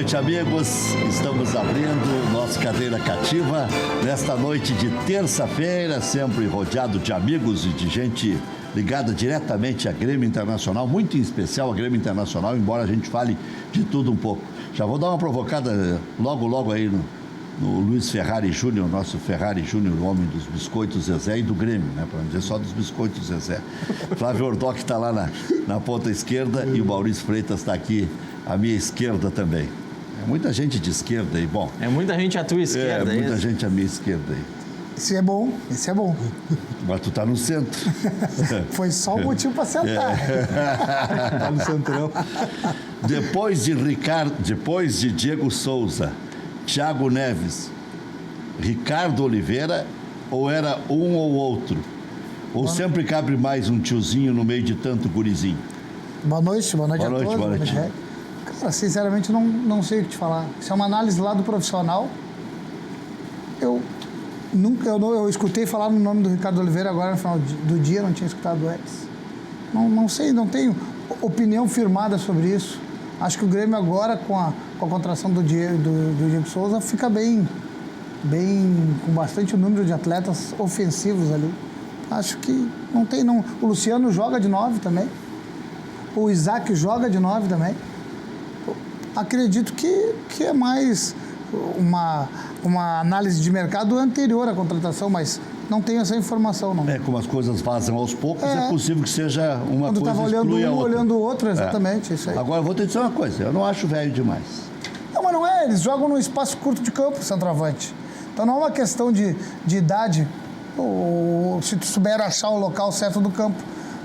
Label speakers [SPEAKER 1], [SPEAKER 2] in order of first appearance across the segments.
[SPEAKER 1] noite, amigos. Estamos abrindo nossa cadeira cativa nesta noite de terça-feira, sempre rodeado de amigos e de gente ligada diretamente à Grêmio Internacional, muito em especial a Grêmio Internacional, embora a gente fale de tudo um pouco. Já vou dar uma provocada logo aí no Luiz Ferrari Júnior, nosso Ferrari Júnior, o homem dos biscoitos Zezé e do Grêmio, né? Para não dizer só dos biscoitos Zezé. Flávio Ordoc está lá na ponta esquerda e o Maurício Freitas está aqui à minha esquerda também. É muita gente de esquerda aí, bom.
[SPEAKER 2] É muita gente à tua esquerda,
[SPEAKER 1] muita gente à minha esquerda aí.
[SPEAKER 3] Esse é bom.
[SPEAKER 1] Mas tu tá no centro.
[SPEAKER 3] Foi só o motivo para sentar.
[SPEAKER 1] Tá no centrão. Depois de Diego Souza, Thiago Neves, Ricardo Oliveira, ou era um ou outro? Ou sempre cabe mais um tiozinho no meio de tanto gurizinho?
[SPEAKER 3] Boa noite a todos.
[SPEAKER 1] Boa noite.
[SPEAKER 3] Cara, sinceramente não sei o que te falar. Isso é uma análise lá do profissional. Eu escutei falar no nome do Ricardo Oliveira agora no final do dia, não tinha escutado antes. Não sei, não tenho opinião firmada sobre isso. Acho que o Grêmio agora, com a contratação do Diego Souza, fica bem, com bastante número de atletas ofensivos ali. Acho que não tem, não. O Luciano joga de 9 também. O Isaac joga de 9 também. Acredito que é mais uma análise de mercado anterior à contratação, mas não tenho essa informação, não.
[SPEAKER 1] Como as coisas vazam aos poucos, é possível que seja uma
[SPEAKER 3] quando
[SPEAKER 1] coisa
[SPEAKER 3] olhando
[SPEAKER 1] exclui a outra.
[SPEAKER 3] Olhando o outro, exatamente, isso aí.
[SPEAKER 1] Agora, eu vou te dizer uma coisa, eu não acho velho demais.
[SPEAKER 3] Não, mas não é, eles jogam num espaço curto de campo, centroavante. Então não é uma questão de idade, ou se tu souber achar o local certo do campo.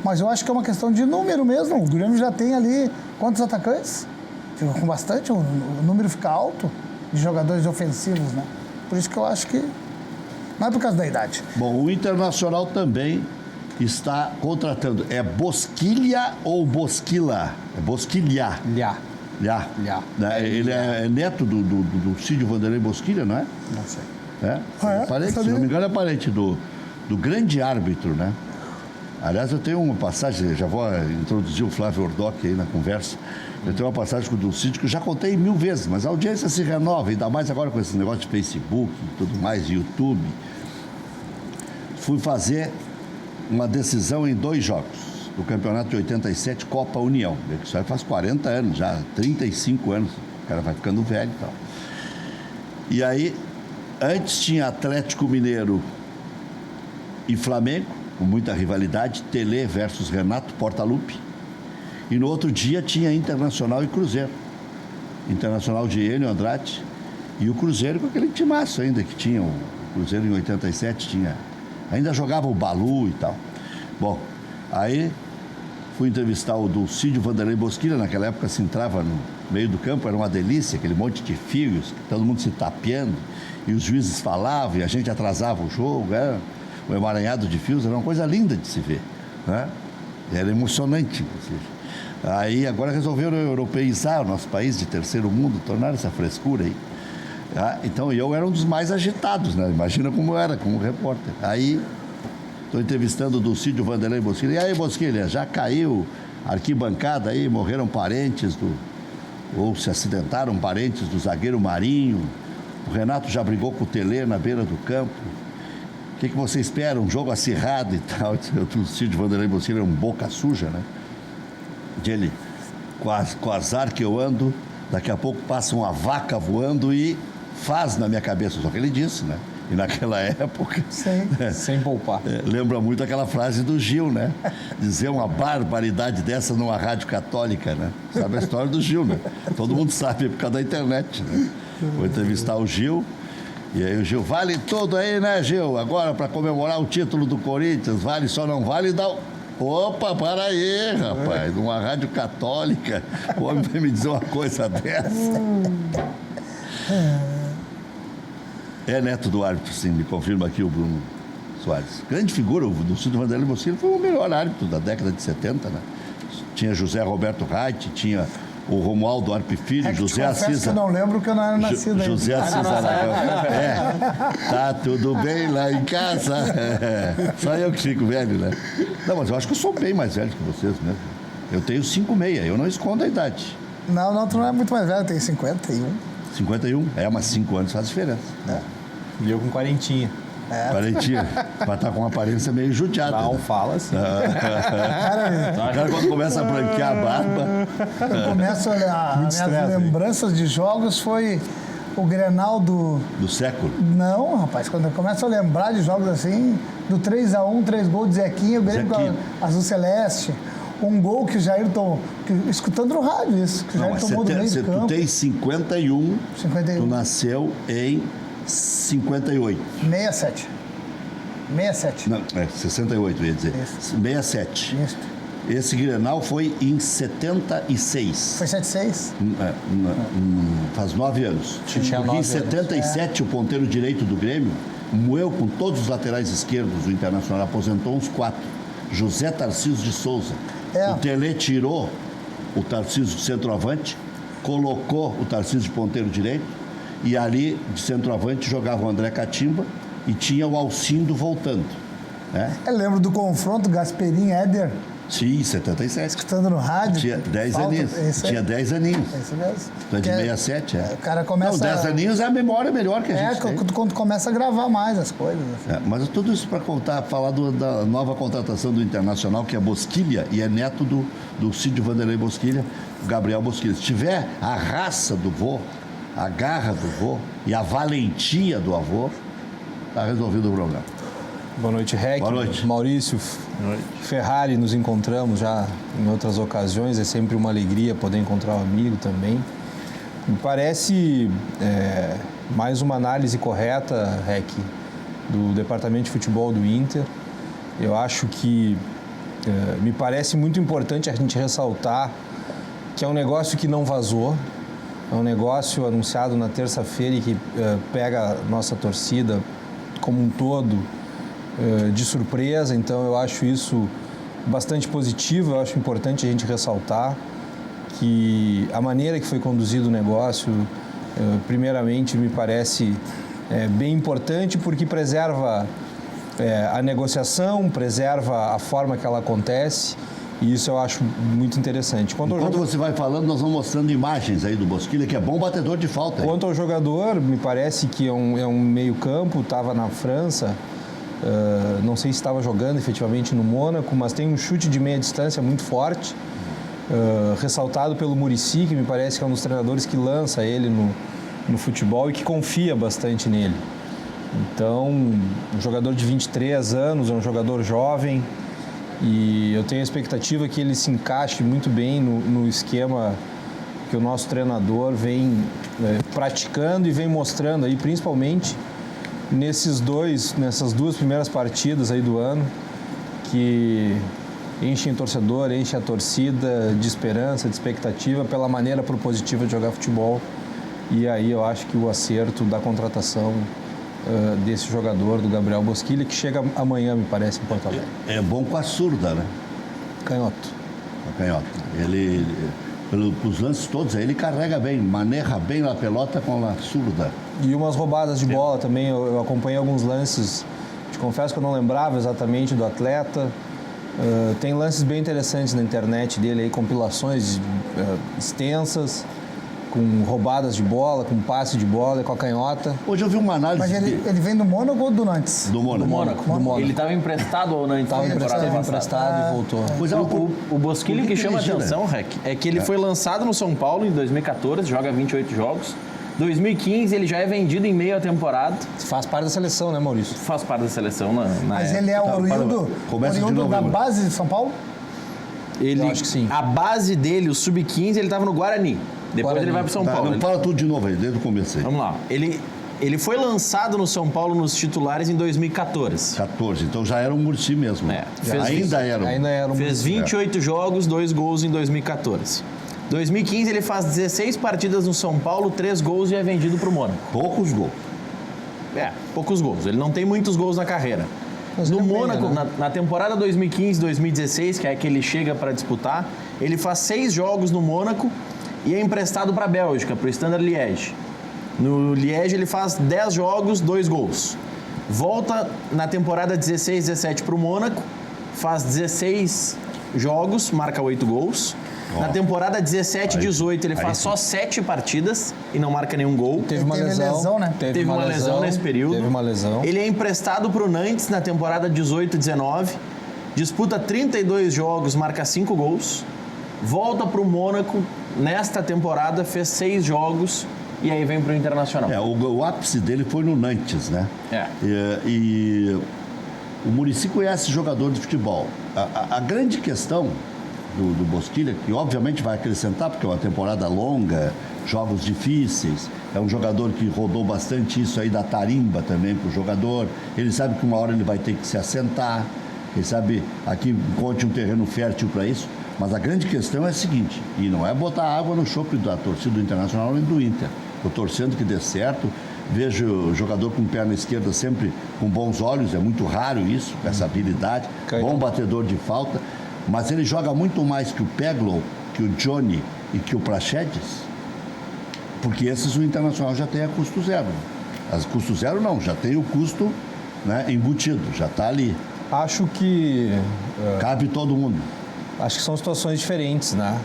[SPEAKER 3] Mas eu acho que é uma questão de número mesmo. O Grêmio já tem ali quantos atacantes? Fica com bastante, o número fica alto de jogadores ofensivos, né? Por isso que eu acho que não é por causa da idade.
[SPEAKER 1] Bom, o Internacional também está contratando. É Bosquilha ou Bosquila? É Bosquilha. Lhá. Ele é neto do Cídio Vanderlei Bosquilha, não é?
[SPEAKER 3] Não sei.
[SPEAKER 1] Se não me engano, é parente do grande árbitro, né? Aliás, eu tenho uma passagem, já vou introduzir o Flávio Ordoc aí na conversa. Eu tenho uma passagem com o Dulcídio que eu já contei 1000 vezes, mas a audiência se renova, ainda mais agora com esse negócio de Facebook e tudo mais, YouTube. Fui fazer uma decisão em 2 jogos do campeonato de 87, Copa União. Isso aí faz 40 anos, já 35 anos. O cara vai ficando velho e tal. E aí, antes tinha Atlético Mineiro e Flamengo, com muita rivalidade, Tele versus Renato Portaluppi. E no outro dia tinha Internacional e Cruzeiro. Internacional de Enio Andrade e o Cruzeiro com aquele timaço ainda que tinha. O Cruzeiro em 87 tinha... Ainda jogava o Balu e tal. Bom, aí fui entrevistar o Dulcídio Vanderlei Bosquilha. Naquela época se entrava no meio do campo, era uma delícia, aquele monte de fios, todo mundo se tapeando. E os juízes falavam e a gente atrasava o jogo. Era um emaranhado de fios, era uma coisa linda de se ver, né? Era emocionante, inclusive. Aí agora resolveram europeizar o nosso país de terceiro mundo, tornar essa frescura aí. Então eu era um dos mais agitados, né? Imagina como eu era, como repórter. Aí estou entrevistando o Dulcídio Vanderlei Bosquilha. E aí, Bosquilha, já caiu a arquibancada aí, morreram parentes ou se acidentaram parentes do zagueiro Marinho. O Renato já brigou com o Tele na beira do campo. O que você espera? Um jogo acirrado e tal. O Dulcídio Vanderlei Bosquilha é um boca suja, né? Ele, com o azar que eu ando, daqui a pouco passa uma vaca voando e faz na minha cabeça. Só que ele disse, né? E naquela época...
[SPEAKER 2] Sem poupar.
[SPEAKER 1] Lembra muito aquela frase do Gil, né? Dizer uma barbaridade dessa numa rádio católica, né? Sabe a história do Gil, né? Todo mundo sabe por causa da internet, né? Vou entrevistar o Gil. E aí o Gil, vale tudo aí, né, Gil? Agora, para comemorar o título do Corinthians, vale, só não vale dar... Opa, para aí, rapaz. Numa rádio católica, o homem vai me dizer uma coisa dessa. É neto do árbitro, sim, me confirma aqui o Bruno Soares. Grande figura, o Dulcídio Vanderlei Bosquilha foi o melhor árbitro da década de 70, né? Tinha José Roberto Reit, tinha o Romualdo Arpe Filho, José Assis...
[SPEAKER 3] Eu não lembro que eu não era nascido ainda.
[SPEAKER 1] José Assis Aragão. Tá tudo bem lá em casa. Só eu que fico velho, né? Não, mas eu acho que eu sou bem mais velho que vocês mesmo. Eu tenho 5,6, eu não escondo a idade.
[SPEAKER 3] Não, tu não é muito mais velho, tem 51.
[SPEAKER 1] 51? Mas 5 anos faz diferença.
[SPEAKER 2] E eu com 40.
[SPEAKER 1] Parentinha, pra estar com uma aparência meio judiada.
[SPEAKER 2] Não,
[SPEAKER 1] Né?
[SPEAKER 2] fala assim.
[SPEAKER 1] O cara, quando começa a branquear a barba...
[SPEAKER 3] Eu começo a olhar, minhas
[SPEAKER 2] estresse,
[SPEAKER 3] lembranças de jogos foi o Grenal do...
[SPEAKER 1] Do século.
[SPEAKER 3] Não, rapaz, quando eu começo a lembrar de jogos assim, do 3-1, 3 gols de Zequinha, o Grêmio com
[SPEAKER 1] Zequinha.
[SPEAKER 3] a Azul Celeste, um gol que o Jair tomou, escutando no rádio isso, que o Jair tomou do meio do
[SPEAKER 1] tu
[SPEAKER 3] campo.
[SPEAKER 1] tem 51,
[SPEAKER 3] 51.
[SPEAKER 1] tu nasceu em 58.
[SPEAKER 3] 67. 67.
[SPEAKER 1] Não, 68, eu ia dizer.
[SPEAKER 3] Isso.
[SPEAKER 1] 67.
[SPEAKER 3] Isso.
[SPEAKER 1] Esse Grenal foi em 76.
[SPEAKER 3] Foi 76?
[SPEAKER 1] Faz 9 anos.
[SPEAKER 2] Tinha
[SPEAKER 1] Porque
[SPEAKER 2] 9
[SPEAKER 1] em
[SPEAKER 2] anos.
[SPEAKER 1] 77, o ponteiro direito do Grêmio moeu com todos os laterais esquerdos do Internacional, aposentou uns 4. José Tarcísio de Souza. O Tele tirou o Tarcísio de centroavante, colocou o Tarcísio de ponteiro direito, e ali, de centroavante, jogava o André Catimba e tinha o Alcindo voltando. Né?
[SPEAKER 3] Eu lembro do confronto Gasperim Éder,
[SPEAKER 1] Sim, 77.
[SPEAKER 3] escutando no rádio.
[SPEAKER 1] Tinha 10
[SPEAKER 3] Falta-
[SPEAKER 1] aninhos.
[SPEAKER 3] é isso aí.
[SPEAKER 1] Tinha 10 aninhos.
[SPEAKER 3] É isso mesmo.
[SPEAKER 1] Tu é de
[SPEAKER 3] Que
[SPEAKER 1] 67,
[SPEAKER 3] O cara começa...
[SPEAKER 1] Não, 10 aninhos é a memória melhor que a gente tem.
[SPEAKER 3] quando tu começa a gravar mais as coisas. Assim.
[SPEAKER 1] Mas tudo isso para falar da nova contratação do Internacional, que é Bosquilha, e é neto do Cídio Vanderlei Bosquilha, o Gabriel Bosquilha. Se tiver a raça do vô, a garra do vô e a valentia do avô, está resolvido o problema.
[SPEAKER 2] Boa noite, Rec.
[SPEAKER 1] Boa noite.
[SPEAKER 2] Maurício, Ferrari, nos encontramos já em outras ocasiões, é sempre uma alegria poder encontrar um amigo também. Me parece mais uma análise correta, Rec, do Departamento de Futebol do Inter. Eu acho que me parece muito importante a gente ressaltar que é um negócio que não vazou, é um negócio anunciado na terça-feira e que pega a nossa torcida como um todo de surpresa, então eu acho isso bastante positivo, eu acho importante a gente ressaltar que a maneira que foi conduzido o negócio, primeiramente, me parece bem importante porque preserva a negociação, preserva a forma que ela acontece e isso eu acho muito interessante.
[SPEAKER 1] Enquanto você vai falando, nós vamos mostrando imagens aí do Bosquilha, que é bom batedor de falta.
[SPEAKER 2] Quanto ao jogador, me parece que é um meio-campo, estava na França, não sei se estava jogando efetivamente no Mônaco, mas tem um chute de meia distância muito forte, ressaltado pelo Muricy, que me parece que é um dos treinadores que lança ele no futebol e que confia bastante nele. Então, um jogador de 23 anos, é um jogador jovem e eu tenho a expectativa que ele se encaixe muito bem no esquema que o nosso treinador vem praticando e vem mostrando aí, principalmente nessas duas primeiras partidas aí do ano, que enchem o torcedor, enchem a torcida de esperança, de expectativa pela maneira propositiva de jogar futebol. E aí eu acho que o acerto da contratação desse jogador, do Gabriel Bosquilha, que chega amanhã, me parece, em Porto Alegre.
[SPEAKER 1] É bom com a surda, né?
[SPEAKER 2] Canhoto.
[SPEAKER 1] A canhota. Ele, pelos lances todos, ele carrega bem, maneja bem a pelota com a surda.
[SPEAKER 2] E umas roubadas de bola também, eu acompanhei alguns lances, te confesso que eu não lembrava exatamente do atleta. Tem lances bem interessantes na internet dele, aí, compilações extensas, com roubadas de bola, com passe de bola, com a canhota.
[SPEAKER 1] Hoje eu vi uma análise...
[SPEAKER 3] Mas ele vem do Mônaco ou do Nantes?
[SPEAKER 1] Do Mônaco.
[SPEAKER 2] Ele
[SPEAKER 4] estava emprestado ou não?
[SPEAKER 2] estava emprestado e voltou.
[SPEAKER 1] Pois é,
[SPEAKER 4] O Bosquilha que chama a
[SPEAKER 1] dirigir,
[SPEAKER 4] atenção, Rec, é que ele foi lançado no São Paulo em 2014, joga 28 jogos. 2015 ele já é vendido em meio à temporada.
[SPEAKER 2] Faz parte da seleção, né, Maurício?
[SPEAKER 4] Faz parte da seleção na
[SPEAKER 3] Mas
[SPEAKER 4] época.
[SPEAKER 3] ele é oriundo da base de São Paulo?
[SPEAKER 4] Eu
[SPEAKER 2] acho que sim.
[SPEAKER 4] A base dele, o Sub-15, ele estava no Guarani. Depois
[SPEAKER 2] Guarani.
[SPEAKER 4] ele vai para São Paulo.
[SPEAKER 1] Não fala tudo de novo aí, desde o começo aí.
[SPEAKER 4] Vamos lá. Ele foi lançado no São Paulo nos titulares em 2014.
[SPEAKER 1] 14, então já era um Muricy mesmo.
[SPEAKER 4] Fez
[SPEAKER 1] Ainda era um
[SPEAKER 4] Fez 28 jogos, 2 gols em 2014. 2015 ele faz 16 partidas no São Paulo, 3 gols e é vendido para o Mônaco.
[SPEAKER 1] Poucos gols.
[SPEAKER 4] Poucos gols. Ele não tem muitos gols na carreira.
[SPEAKER 2] Mas
[SPEAKER 4] No
[SPEAKER 2] ele é
[SPEAKER 4] Mônaco,
[SPEAKER 2] meia, né?
[SPEAKER 4] na temporada 2015-2016, que é a que ele chega para disputar, ele faz 6 jogos no Mônaco e é emprestado para a Bélgica, para o Standard Liège. No Liège ele faz 10 jogos, 2 gols. Volta na temporada 16-17 para o Mônaco, faz 16 jogos, marca 8 gols. Na temporada 17-18 ele faz só 7 partidas e não marca nenhum gol.
[SPEAKER 2] Teve uma lesão,
[SPEAKER 3] né?
[SPEAKER 4] Teve uma lesão nesse período.
[SPEAKER 2] Teve uma lesão.
[SPEAKER 4] Ele é emprestado para o Nantes na temporada 18-19. Disputa 32 jogos, marca 5 gols. Volta para o Mônaco. Nesta temporada fez 6 jogos e aí vem para o Internacional.
[SPEAKER 1] O ápice dele foi no Nantes, né? E o Muricy conhece jogador de futebol. A grande questão do Bosquilha, que obviamente vai acrescentar, porque é uma temporada longa, jogos difíceis, é um jogador que rodou bastante isso aí da tarimba também para o jogador. Ele sabe que uma hora ele vai ter que se assentar, ele sabe, aqui encontre um terreno fértil para isso. Mas a grande questão é a seguinte, e não é botar água no chope da torcida do Internacional nem do Inter. Estou torcendo que dê certo. Vejo o jogador com perna esquerda sempre com bons olhos, é muito raro isso, com essa habilidade. Bom batedor de falta, mas ele joga muito mais que o Peglow, que o Johnny e que o Praxedes, porque esses o Internacional já tem a custo zero. As custo zero não, já tem o custo, né, embutido, já está ali.
[SPEAKER 2] Acho que...
[SPEAKER 1] Cabe todo mundo.
[SPEAKER 2] Acho que são situações diferentes, né?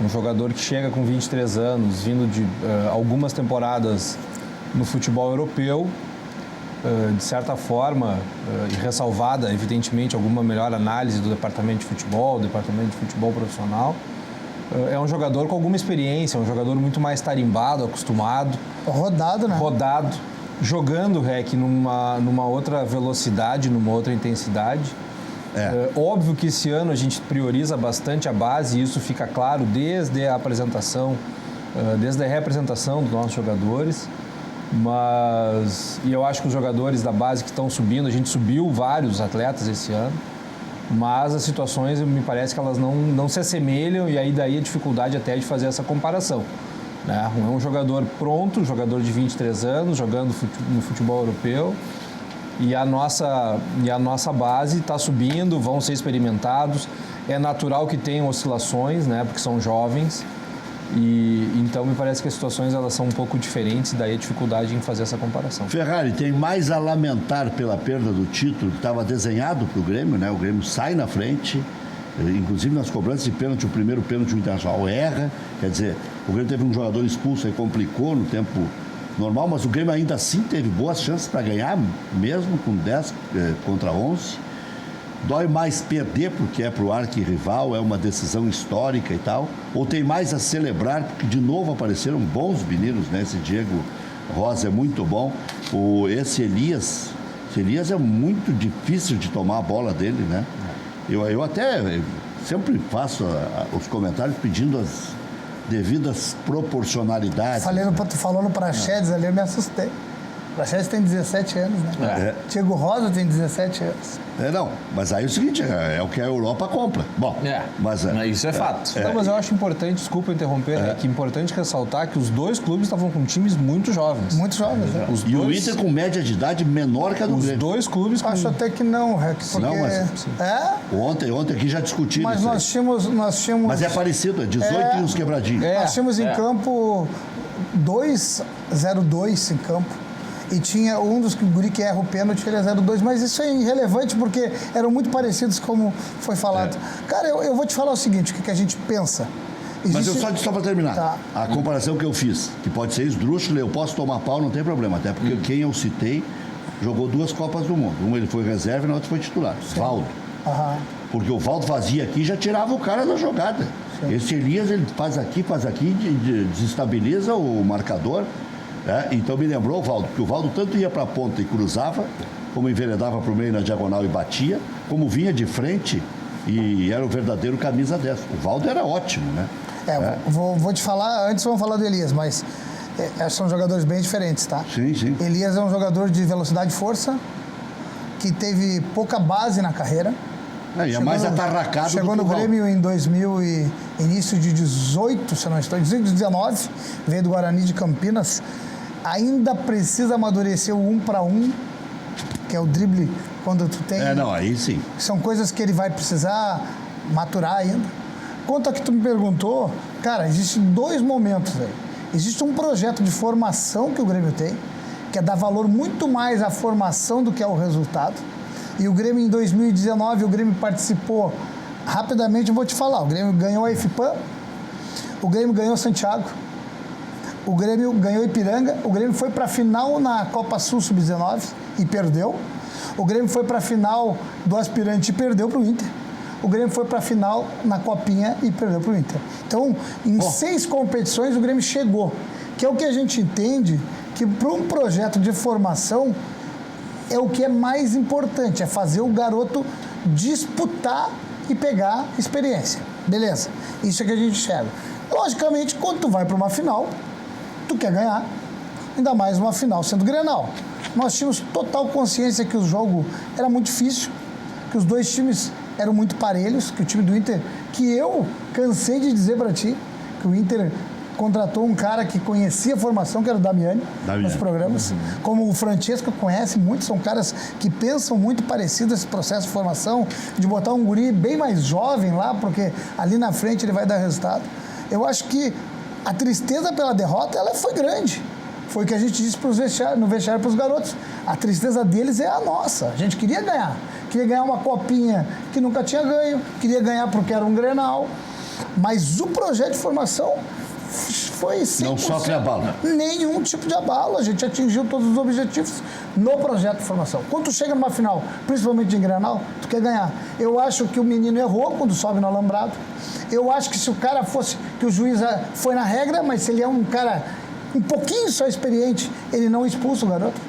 [SPEAKER 2] Um jogador que chega com 23 anos, vindo de algumas temporadas no futebol europeu, de certa forma, e ressalvada, evidentemente, alguma melhor análise do departamento de futebol profissional, é um jogador com alguma experiência, um jogador muito mais tarimbado, acostumado.
[SPEAKER 3] Rodado, né?
[SPEAKER 2] Rodado, jogando, REC, numa outra velocidade, numa outra intensidade. Óbvio que esse ano a gente prioriza bastante a base e isso fica claro desde a apresentação, desde a reapresentação dos nossos jogadores. E eu acho que os jogadores da base que estão subindo, a gente subiu vários atletas esse ano, mas as situações me parece que elas não se assemelham e aí daí a dificuldade até de fazer essa comparação, né? É um jogador pronto, jogador de 23 anos, jogando no futebol europeu. E a nossa base está subindo, vão ser experimentados. É natural que tenham oscilações, né, porque são jovens. E então me parece que as situações elas são um pouco diferentes, daí a dificuldade em fazer essa comparação.
[SPEAKER 1] Ferrari, tem mais a lamentar pela perda do título que estava desenhado para o Grêmio, né? O Grêmio sai na frente, inclusive nas cobranças de pênalti, o primeiro pênalti o Internacional erra. Quer dizer, o Grêmio teve um jogador expulso e complicou no tempo normal, mas o Grêmio ainda assim teve boas chances para ganhar, mesmo com 10 contra 11. Dói mais perder, porque é para o arquirrival, é uma decisão histórica e tal. Ou tem mais a celebrar, porque de novo apareceram bons meninos, né? Esse Diego Rosa é muito bom. Esse Elias é muito difícil de tomar a bola dele, né? Eu até sempre faço os comentários pedindo as devidas proporcionalidades.
[SPEAKER 3] Falou no Praxedes ali, eu me assustei. O Praxedes tem 17 anos, né? Diego Rosa tem 17 anos.
[SPEAKER 1] Não, mas aí é o seguinte, é o que a Europa compra. Bom,
[SPEAKER 4] mas isso é fato.
[SPEAKER 2] Não, mas eu acho importante, desculpa interromper, é que é importante ressaltar que os dois clubes estavam com times muito jovens.
[SPEAKER 3] Muito jovens, né?
[SPEAKER 1] E o Inter com média de idade menor que a do Grêmio.
[SPEAKER 2] Os dois clubes com...
[SPEAKER 3] Acho até que não, Rec, porque...
[SPEAKER 1] Não, mas... Ontem aqui já discutiram
[SPEAKER 3] mas
[SPEAKER 1] isso.
[SPEAKER 3] Nós tínhamos...
[SPEAKER 1] Mas é parecido, é 18 e uns quebradinhos.
[SPEAKER 3] Nós tínhamos em campo 2-0-2 em campo. E tinha um dos guri que erra o pênalti, ele é 0-2, mas isso é irrelevante porque eram muito parecidos como foi falado. Cara, eu vou te falar o seguinte, o que a gente pensa.
[SPEAKER 1] Mas eu só para terminar,
[SPEAKER 3] Tá.
[SPEAKER 1] A comparação que eu fiz, que pode ser esdrúxula, eu posso tomar pau, não tem problema, até porque quem eu citei jogou 2 Copas do Mundo. Uma ele foi reserva e na outra foi titular, Valdo. Porque o Valdo fazia aqui e já tirava o cara da jogada. Sim. Esse Elias, ele faz aqui, desestabiliza o marcador. Então me lembrou o Valdo, porque o Valdo tanto ia para a ponta e cruzava, como enveredava para o meio na diagonal e batia, como vinha de frente e era o verdadeiro camisa 10. O Valdo era ótimo, né?
[SPEAKER 3] Vou te falar, antes vamos falar do Elias, mas são jogadores bem diferentes, tá?
[SPEAKER 1] Sim, sim.
[SPEAKER 3] Elias é um jogador de velocidade e força, que teve pouca base na carreira.
[SPEAKER 1] É mais atarracado do que o
[SPEAKER 3] Chegou no
[SPEAKER 1] Valdo.
[SPEAKER 3] Grêmio em 2000 e início de 18, se não estou, 19, veio do Guarani de Campinas. Ainda precisa amadurecer o 1 para 1, que é o drible quando tu tem...
[SPEAKER 1] aí sim.
[SPEAKER 3] São coisas que ele vai precisar maturar ainda. Quanto a que tu me perguntou, cara, existem 2 momentos aí. Existe um projeto de formação que o Grêmio tem, que é dar valor muito mais à formação do que ao resultado. E o Grêmio, em 2019, o Grêmio participou rapidamente, eu vou te falar, o Grêmio ganhou a FIPAM, O Grêmio ganhou Santiago. O Grêmio ganhou Ipiranga. O Grêmio foi para a final na Copa Sul Sub-19 e perdeu. O Grêmio foi para a final do aspirante e perdeu para o Inter. O Grêmio foi para a final na Copinha e perdeu para o Inter. Então, em 6 competições, o Grêmio chegou. Que é o que a gente entende que para um projeto de formação é o que é mais importante, é fazer o garoto disputar e pegar experiência. Beleza, isso é que a gente enxerga. Logicamente, quando tu vai para uma final, tu quer ganhar, ainda mais uma final sendo Grenal. Nós tínhamos total consciência que o jogo era muito difícil, que os dois times eram muito parelhos, que o time do Inter, que eu cansei de dizer para ti, que o Inter contratou um cara que conhecia a formação, que era o Damiani. Nos programas, como o Francesco conhece muito, são caras que pensam muito parecido esse processo de formação, de botar um guri bem mais jovem lá, porque ali na frente ele vai dar resultado. Eu acho que a tristeza pela derrota, ela foi grande. Foi o que a gente disse no vestiário para os garotos. A tristeza deles é a nossa. A gente queria ganhar. Queria ganhar uma copinha que nunca tinha ganho. Queria ganhar porque era um Grenal. Mas o projeto de formação foi 100%.
[SPEAKER 1] Não sofre abalo.
[SPEAKER 3] Nenhum tipo de abalo. A gente atingiu todos os objetivos no projeto de formação. Quando tu chega numa final, principalmente em Grenal, tu quer ganhar. Eu acho que o menino errou quando sobe no alambrado. Eu acho que se o cara fosse... Que o juiz foi na regra, mas se ele é um cara um pouquinho só experiente, ele não expulsa o garoto.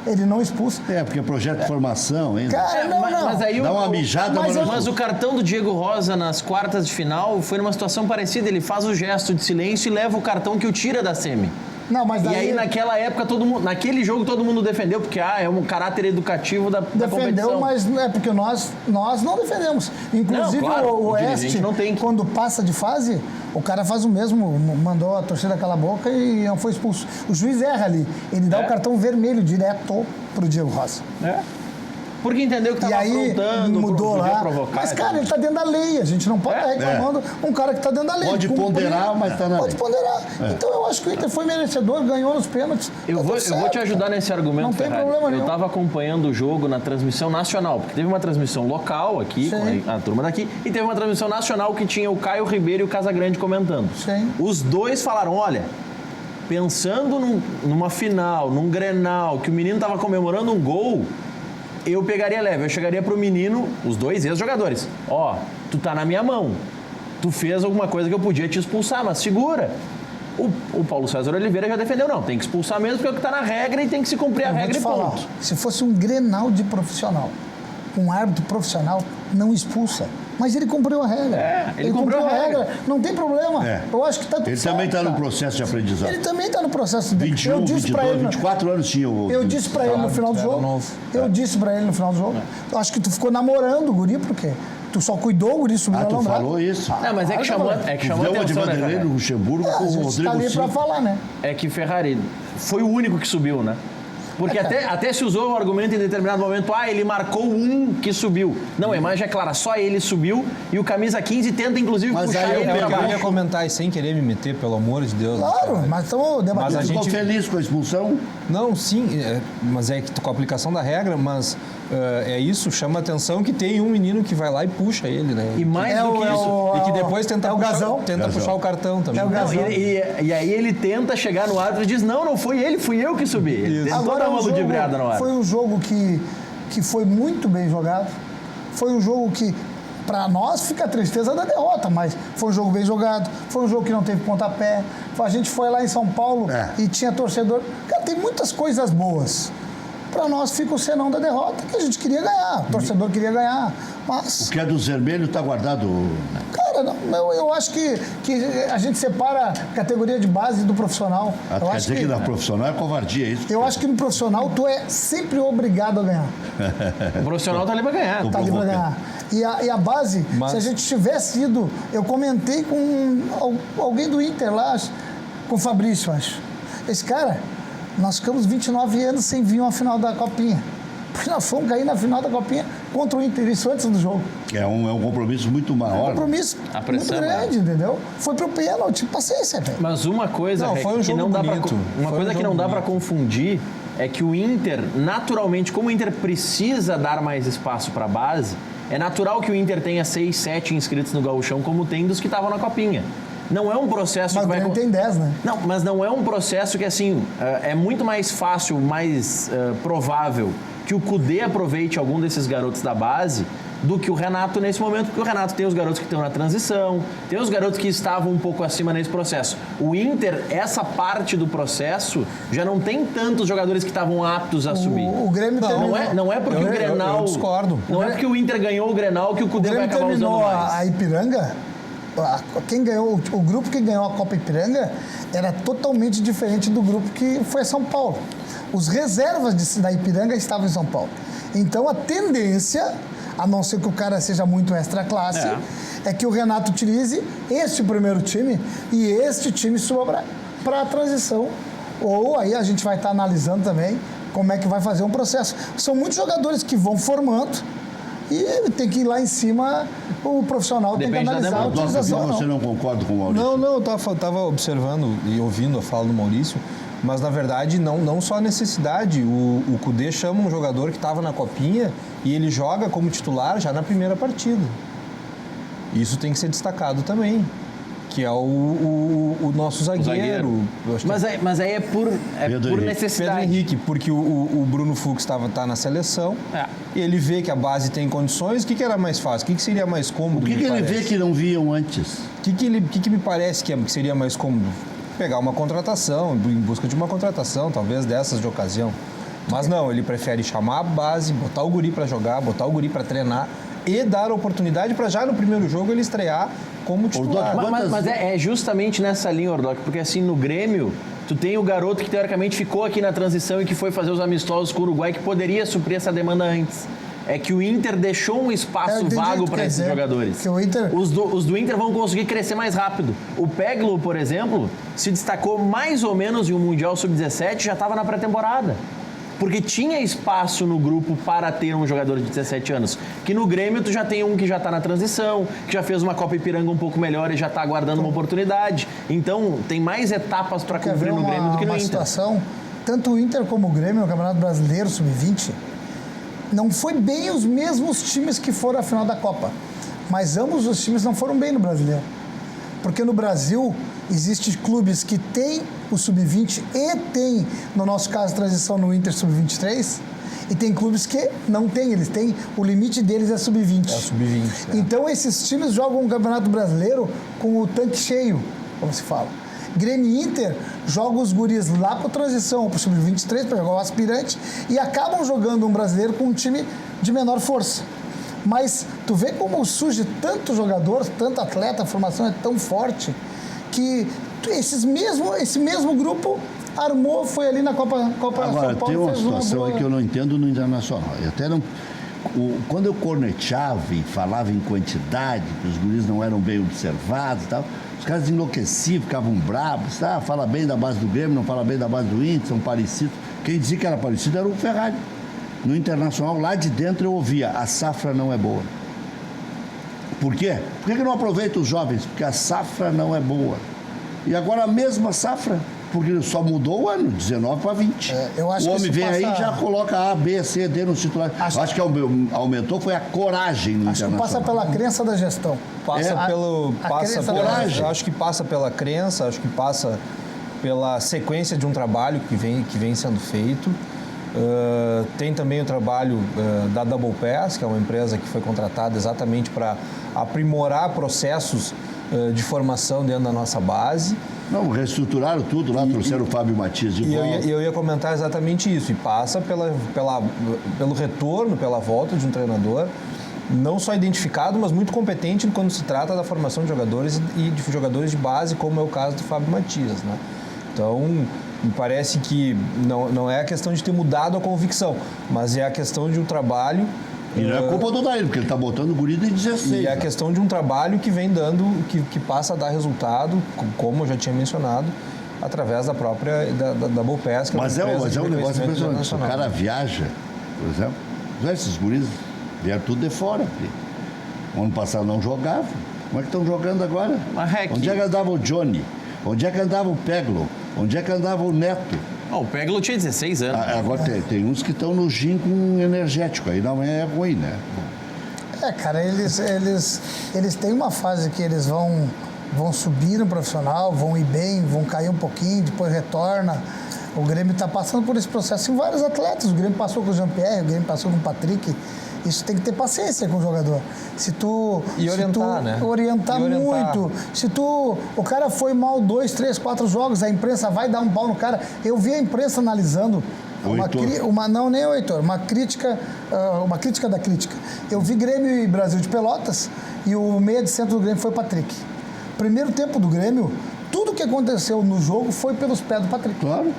[SPEAKER 3] Ele não expulsa.
[SPEAKER 1] Porque projeto de formação, hein?
[SPEAKER 3] Cara, não.
[SPEAKER 4] Mas aí
[SPEAKER 1] dá uma mijada,
[SPEAKER 4] mas o cartão do Diego Rosa nas quartas de final foi numa situação parecida. Ele faz o gesto de silêncio e leva o cartão que o tira da semi.
[SPEAKER 3] Não, mas daí...
[SPEAKER 4] E aí, naquela época, naquele jogo, todo mundo defendeu, porque é um caráter educativo da competição.
[SPEAKER 3] Defendeu, mas é porque nós não defendemos. Inclusive,
[SPEAKER 4] não, claro,
[SPEAKER 3] o Oeste, quando passa de fase, o cara faz o mesmo, mandou a torcida calar a boca e não foi expulso. O juiz erra ali, ele dá o cartão vermelho direto pro Diego Rosa.
[SPEAKER 4] Porque entendeu que estava aprontando,
[SPEAKER 3] mudou lá.
[SPEAKER 4] Provocar.
[SPEAKER 3] Mas, cara, ele está dentro da lei. A gente não pode estar reclamando um cara que está dentro da lei.
[SPEAKER 1] Pode ponderar, mas está na lei.
[SPEAKER 3] Pode ponderar. Então, eu acho que o Inter foi merecedor, ganhou nos pênaltis.
[SPEAKER 4] Eu vou te ajudar nesse argumento,
[SPEAKER 3] não tem
[SPEAKER 4] Ferrari.
[SPEAKER 3] problema nenhum.
[SPEAKER 4] Eu estava acompanhando o jogo na transmissão nacional, porque teve uma transmissão local aqui, com a turma daqui, e teve uma transmissão nacional que tinha o Caio Ribeiro e o Casagrande comentando.
[SPEAKER 3] Sim.
[SPEAKER 4] Os dois falaram, olha, pensando numa final, num Grenal, que o menino estava comemorando um gol, eu pegaria leve, eu chegaria pro menino, os dois ex-jogadores, tu tá na minha mão, tu fez alguma coisa que eu podia te expulsar, mas segura. O Paulo César Oliveira já defendeu, não, tem que expulsar mesmo porque é o que tá na regra e tem que se cumprir a regra e ponto.
[SPEAKER 3] Se fosse um Grenal de profissional, um árbitro profissional, não expulsa. Mas ele cumpriu a regra.
[SPEAKER 4] Ele cumpriu a regra.
[SPEAKER 3] Não tem problema. Eu acho que está tudo
[SPEAKER 1] Ele
[SPEAKER 3] certo,
[SPEAKER 1] também está no
[SPEAKER 3] cara.
[SPEAKER 1] processo de aprendizado.
[SPEAKER 3] Ele também está no processo de...
[SPEAKER 1] 21, 22, 24 anos tinha o...
[SPEAKER 3] Eu disse para ele no final do jogo. Eu disse para ele no final do jogo. Eu acho que tu ficou namorando o guri, porque tu só cuidou o guri subir no
[SPEAKER 1] tu
[SPEAKER 3] alambrado.
[SPEAKER 1] falou isso?
[SPEAKER 4] Mas é que chamou atenção,
[SPEAKER 1] de
[SPEAKER 4] né,
[SPEAKER 1] Vanderlei
[SPEAKER 4] Ferrari?
[SPEAKER 1] no Luxemburgo com o
[SPEAKER 3] A gente
[SPEAKER 1] Rodrigo
[SPEAKER 3] está ali para
[SPEAKER 1] Silva.
[SPEAKER 3] falar, né?
[SPEAKER 4] É que Ferrari foi o único que subiu, né? Porque até se usou o argumento em determinado momento, ele marcou um que subiu. Não, a imagem é clara, só ele subiu e o camisa 15 tenta inclusive
[SPEAKER 1] Mas
[SPEAKER 4] puxar
[SPEAKER 1] aí
[SPEAKER 4] ele
[SPEAKER 1] eu
[SPEAKER 4] pra
[SPEAKER 2] Eu
[SPEAKER 4] baixo.
[SPEAKER 2] queria comentar e sem querer me meter, pelo amor de Deus.
[SPEAKER 3] Claro, mas estamos debatendo.
[SPEAKER 2] Mas a
[SPEAKER 1] Ficou
[SPEAKER 2] gente-
[SPEAKER 1] feliz com a expulsão?
[SPEAKER 2] Não, sim, mas é que com a aplicação da regra, mas é isso, chama a atenção que tem um menino que vai lá e puxa ele, né?
[SPEAKER 4] E mais do que isso...
[SPEAKER 2] E que depois tenta,
[SPEAKER 3] é o Gazão.
[SPEAKER 2] puxar o cartão também.
[SPEAKER 3] É o Gazão.
[SPEAKER 4] Não, e aí ele tenta chegar no árbitro e diz, não foi ele, fui eu que subi. Ele tentou dar uma ludibriada no árbitro.
[SPEAKER 3] Foi um jogo que foi muito bem jogado. Foi um jogo que, para nós, fica a tristeza da derrota, mas foi um jogo bem jogado. Foi um jogo que não teve pontapé. A gente foi lá em São Paulo e tinha torcedor. Cara, tem muitas coisas boas. Para nós fica o senão da derrota, que a gente queria ganhar. O torcedor queria ganhar. Mas...
[SPEAKER 1] O que é dos vermelhos está guardado.
[SPEAKER 3] Cara, eu acho que a gente separa a categoria de base do profissional. Eu
[SPEAKER 1] Quer
[SPEAKER 3] acho
[SPEAKER 1] dizer que na profissional é covardia, é isso?
[SPEAKER 3] Eu acho que no profissional tu é sempre obrigado a ganhar.
[SPEAKER 4] O profissional tá ali pra ganhar.
[SPEAKER 3] Tá ali pra ganhar. E a base, se a gente tivesse ido... Eu comentei com alguém do Inter lá, com o Fabrício, acho. Esse cara, nós ficamos 29 anos sem vir uma final da Copinha. Porque nós fomos cair na final da Copinha contra o Inter, isso antes do jogo.
[SPEAKER 1] É um compromisso muito maior.
[SPEAKER 3] Um compromisso
[SPEAKER 4] A pressão,
[SPEAKER 3] muito grande, entendeu? Foi pro pênalti, paciência, velho.
[SPEAKER 4] Mas uma coisa
[SPEAKER 2] Não, foi um
[SPEAKER 4] que
[SPEAKER 2] jogo
[SPEAKER 4] não dá pra,
[SPEAKER 2] bonito.
[SPEAKER 4] uma
[SPEAKER 2] Foi
[SPEAKER 4] coisa
[SPEAKER 2] um
[SPEAKER 4] que não
[SPEAKER 2] jogo
[SPEAKER 4] dá para
[SPEAKER 2] bonito.
[SPEAKER 4] confundir é que o Inter, naturalmente, como o Inter precisa dar mais espaço para a base, é natural que o Inter tenha 6, 7 inscritos no Gauchão, como tem dos que estavam na Copinha. não é um processo
[SPEAKER 3] Mas
[SPEAKER 4] que
[SPEAKER 3] o
[SPEAKER 4] vai...
[SPEAKER 3] Grêmio tem 10, né?
[SPEAKER 4] Não, mas não é um processo que, assim, é muito mais fácil, mais provável que o Kudê aproveite algum desses garotos da base do que o Renato nesse momento, porque o Renato tem os garotos que estão na transição, tem os garotos que estavam um pouco acima nesse processo. O Inter, essa parte do processo, já não tem tantos jogadores que estavam aptos a subir.
[SPEAKER 3] O Grêmio
[SPEAKER 4] Não é porque o Grenal...
[SPEAKER 2] Eu discordo.
[SPEAKER 4] Não é porque o Inter ganhou o Grenal que o Kudê vai acabar usando
[SPEAKER 3] terminou
[SPEAKER 4] mais.
[SPEAKER 3] a Ipiranga, quem ganhou, o grupo que ganhou a Copa Ipiranga era totalmente diferente do grupo que foi a São Paulo. Os reservas da Ipiranga estavam em São Paulo. Então a tendência, a não ser que o cara seja muito extra classe, é que o Renato utilize este primeiro time e este time suba para a transição. Ou aí a gente vai estar analisando também como é que vai fazer um processo. São muitos jogadores que vão formando e tem que ir lá em cima, o profissional tem que analisar a utilização.
[SPEAKER 1] Você não concorda com o Maurício?
[SPEAKER 2] Não, eu estava observando e ouvindo a fala do Maurício, mas na verdade não só a necessidade. O Kudê chama um jogador que estava na Copinha e ele joga como titular já na primeira partida. Isso tem que ser destacado também, que é o nosso zagueiro.
[SPEAKER 4] Mas aí é por necessidade.
[SPEAKER 2] Pedro Henrique, porque o Bruno Fux tá na seleção, e ele vê que a base tem condições. O que era mais fácil? O que seria mais cômodo?
[SPEAKER 1] O que ele vê que não viam antes?
[SPEAKER 2] O que me parece que seria mais cômodo? Pegar uma contratação, em busca de uma contratação, talvez dessas de ocasião. Mas não, ele prefere chamar a base, botar o guri para jogar, botar o guri para treinar e dar a oportunidade para já no primeiro jogo ele estrear como titular.
[SPEAKER 4] Mas é justamente nessa linha, Ordoc, porque assim, no Grêmio, tu tem o garoto que teoricamente ficou aqui na transição e que foi fazer os amistosos com o Uruguai, que poderia suprir essa demanda antes. É que o Inter deixou um espaço vago para esses jogadores. Os do Inter vão conseguir crescer mais rápido. O Peglo, por exemplo, se destacou mais ou menos em um Mundial Sub-17, já estava na pré-temporada. Porque tinha espaço no grupo para ter um jogador de 17 anos. Que no Grêmio tu já tem um que já está na transição, que já fez uma Copa Ipiranga um pouco melhor e já está aguardando uma oportunidade. Então, tem mais etapas para cumprir no Grêmio do que no Inter.
[SPEAKER 3] Situação, tanto o Inter como o Grêmio, no Campeonato Brasileiro Sub-20, não foi bem os mesmos times que foram à final da Copa. Mas ambos os times não foram bem no Brasileiro. Porque no Brasil, existem clubes que têm o Sub-20 e tem, no nosso caso, transição no Inter Sub-23, e tem clubes que não têm, eles têm, o limite deles é Sub-20.
[SPEAKER 2] É o Sub-20.
[SPEAKER 3] Então, esses times jogam o Campeonato Brasileiro com o tanque cheio, como se fala. Grêmio e Inter jogam os guris lá para transição, para o Sub-23, para jogar o aspirante, e acabam jogando um brasileiro com um time de menor força. Mas tu vê como surge tanto jogador, tanto atleta, a formação é tão forte, que esse mesmo grupo armou, foi ali na Copa
[SPEAKER 1] Agora,
[SPEAKER 3] São Paulo.
[SPEAKER 1] tem uma situação aí que eu não entendo no Internacional. Eu até não... Quando eu cornetava e falava em quantidade, que os guris não eram bem observados e tal, os caras enlouqueciam, ficavam bravos, fala bem da base do Grêmio, não fala bem da base do Inter, são parecidos. Quem dizia que era parecido era o Ferrari. No Internacional, lá de dentro, eu ouvia, a safra não é boa. Por quê? Por que não aproveita os jovens? Porque a safra não é boa. E agora a mesma safra, porque só mudou o ano, 19 para 20.
[SPEAKER 3] Eu acho
[SPEAKER 1] o homem
[SPEAKER 3] que
[SPEAKER 1] vem aí e já coloca A, B, C, D no titular. Acho que aumentou foi a coragem no Internacional.
[SPEAKER 3] Acho que passa pela crença da gestão.
[SPEAKER 2] Acho que passa pela crença, acho que passa pela sequência de um trabalho que vem sendo feito. Tem também o trabalho da Double Pass, que é uma empresa que foi contratada exatamente para aprimorar processos de formação dentro da nossa base.
[SPEAKER 1] Não, reestruturaram tudo lá, trouxeram o Fábio Matias de volta.
[SPEAKER 2] E eu ia comentar exatamente isso. E passa pelo retorno, pela volta de um treinador, não só identificado, mas muito competente quando se trata da formação de jogadores e de jogadores de base, como é o caso do Fábio Matias, né? Então, me parece que não é a questão de ter mudado a convicção, mas é a questão de um trabalho...
[SPEAKER 1] E não é culpa do Daír, porque ele está botando o guri de 16.
[SPEAKER 2] E é a questão de um trabalho que vem dando, que passa a dar resultado, como eu já tinha mencionado, através da própria da Bopesca.
[SPEAKER 1] Mas é um negócio impressionante. Se o cara viaja, por exemplo, esses guris vieram tudo de fora. O ano passado não jogavam. Como é que estão jogando agora? Onde é que andava o Johnny? Onde é que andava o Peglo? Onde é que andava o Neto?
[SPEAKER 4] O Peglo tinha 16 anos.
[SPEAKER 1] Agora tem uns que estão no gin com energético, aí não é ruim, né?
[SPEAKER 3] Cara, eles têm uma fase que eles vão vão subir no profissional, vão ir bem, vão cair um pouquinho, depois retorna. O Grêmio está passando por esse processo em vários atletas. O Grêmio passou com o Jean-Pierre, o Grêmio passou com o Patrick. Isso tem que ter paciência com o jogador.
[SPEAKER 2] E orientar, né?
[SPEAKER 3] Orientar muito. O cara foi mal 2, 3, 4 jogos, a imprensa vai dar um pau no cara. Eu vi a imprensa analisando uma crítica da crítica. Eu vi Grêmio e Brasil de Pelotas e o meia de centro do Grêmio foi o Patrick. Primeiro tempo do Grêmio, tudo que aconteceu no jogo foi pelos pés do Patrick.
[SPEAKER 1] Claro.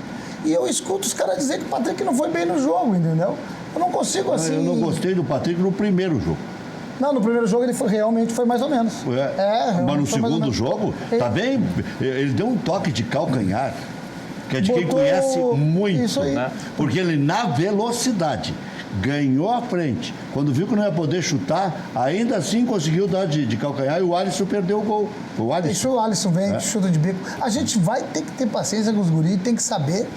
[SPEAKER 3] E eu escuto os caras dizer que o Patrick não foi bem no jogo, entendeu? Eu não consigo assim...
[SPEAKER 1] Eu não gostei do Patrick no primeiro jogo.
[SPEAKER 3] Não, no primeiro jogo ele realmente foi mais ou menos.
[SPEAKER 1] Mas no segundo jogo, tá bem? Ele deu um toque de calcanhar, que é de quem conhece muito,
[SPEAKER 3] isso aí,
[SPEAKER 1] né? Porque ele, na velocidade, ganhou a frente. Quando viu que não ia poder chutar, ainda assim conseguiu dar de calcanhar e o Alisson perdeu o gol. O Alisson.
[SPEAKER 3] Isso, o Alisson vem, chuta de bico. A gente vai ter que ter paciência com os guris, tem que saber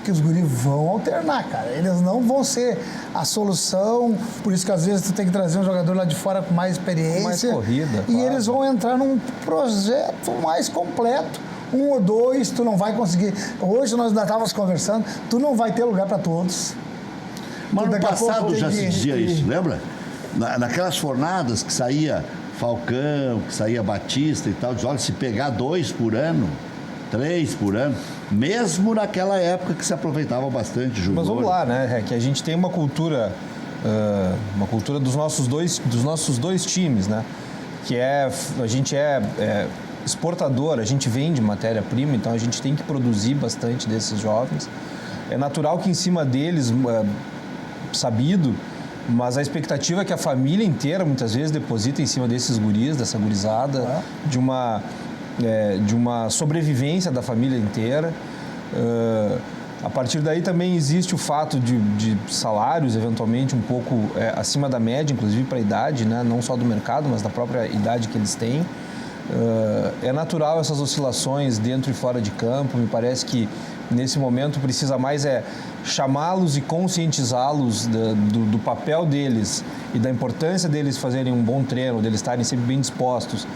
[SPEAKER 3] que os guris vão alternar, cara. Eles não vão ser a solução, por isso que às vezes tu tem que trazer um jogador lá de fora com mais experiência.
[SPEAKER 2] Com mais corrida,
[SPEAKER 3] e
[SPEAKER 2] claro.
[SPEAKER 3] eles vão entrar num projeto mais completo. 1 ou 2, tu não vai conseguir. Hoje nós ainda estávamos conversando, tu não vai ter lugar para todos.
[SPEAKER 1] Mas no passado já se dizia isso, lembra? Naquelas fornadas que saía Falcão, que saía Batista e tal, diz, olha, se pegar 2 por ano, 3 por ano, mesmo naquela época que se aproveitava bastante jogador.
[SPEAKER 2] Mas vamos lá, né? Que a gente tem uma cultura dos nossos dois times, né? Que a gente é exportador, a gente vende matéria-prima, então a gente tem que produzir bastante desses jovens. É natural que em cima deles, sabido, mas a expectativa é que a família inteira muitas vezes deposita em cima desses guris, dessa gurizada, de uma sobrevivência da família inteira. A partir daí também existe o fato de salários eventualmente um pouco acima da média, inclusive para a idade, né? Não só do mercado, mas da própria idade que eles têm. É natural essas oscilações dentro e fora de campo. Me parece que nesse momento precisa mais chamá-los e conscientizá-los do papel deles e da importância deles fazerem um bom treino, deles estarem sempre bem dispostos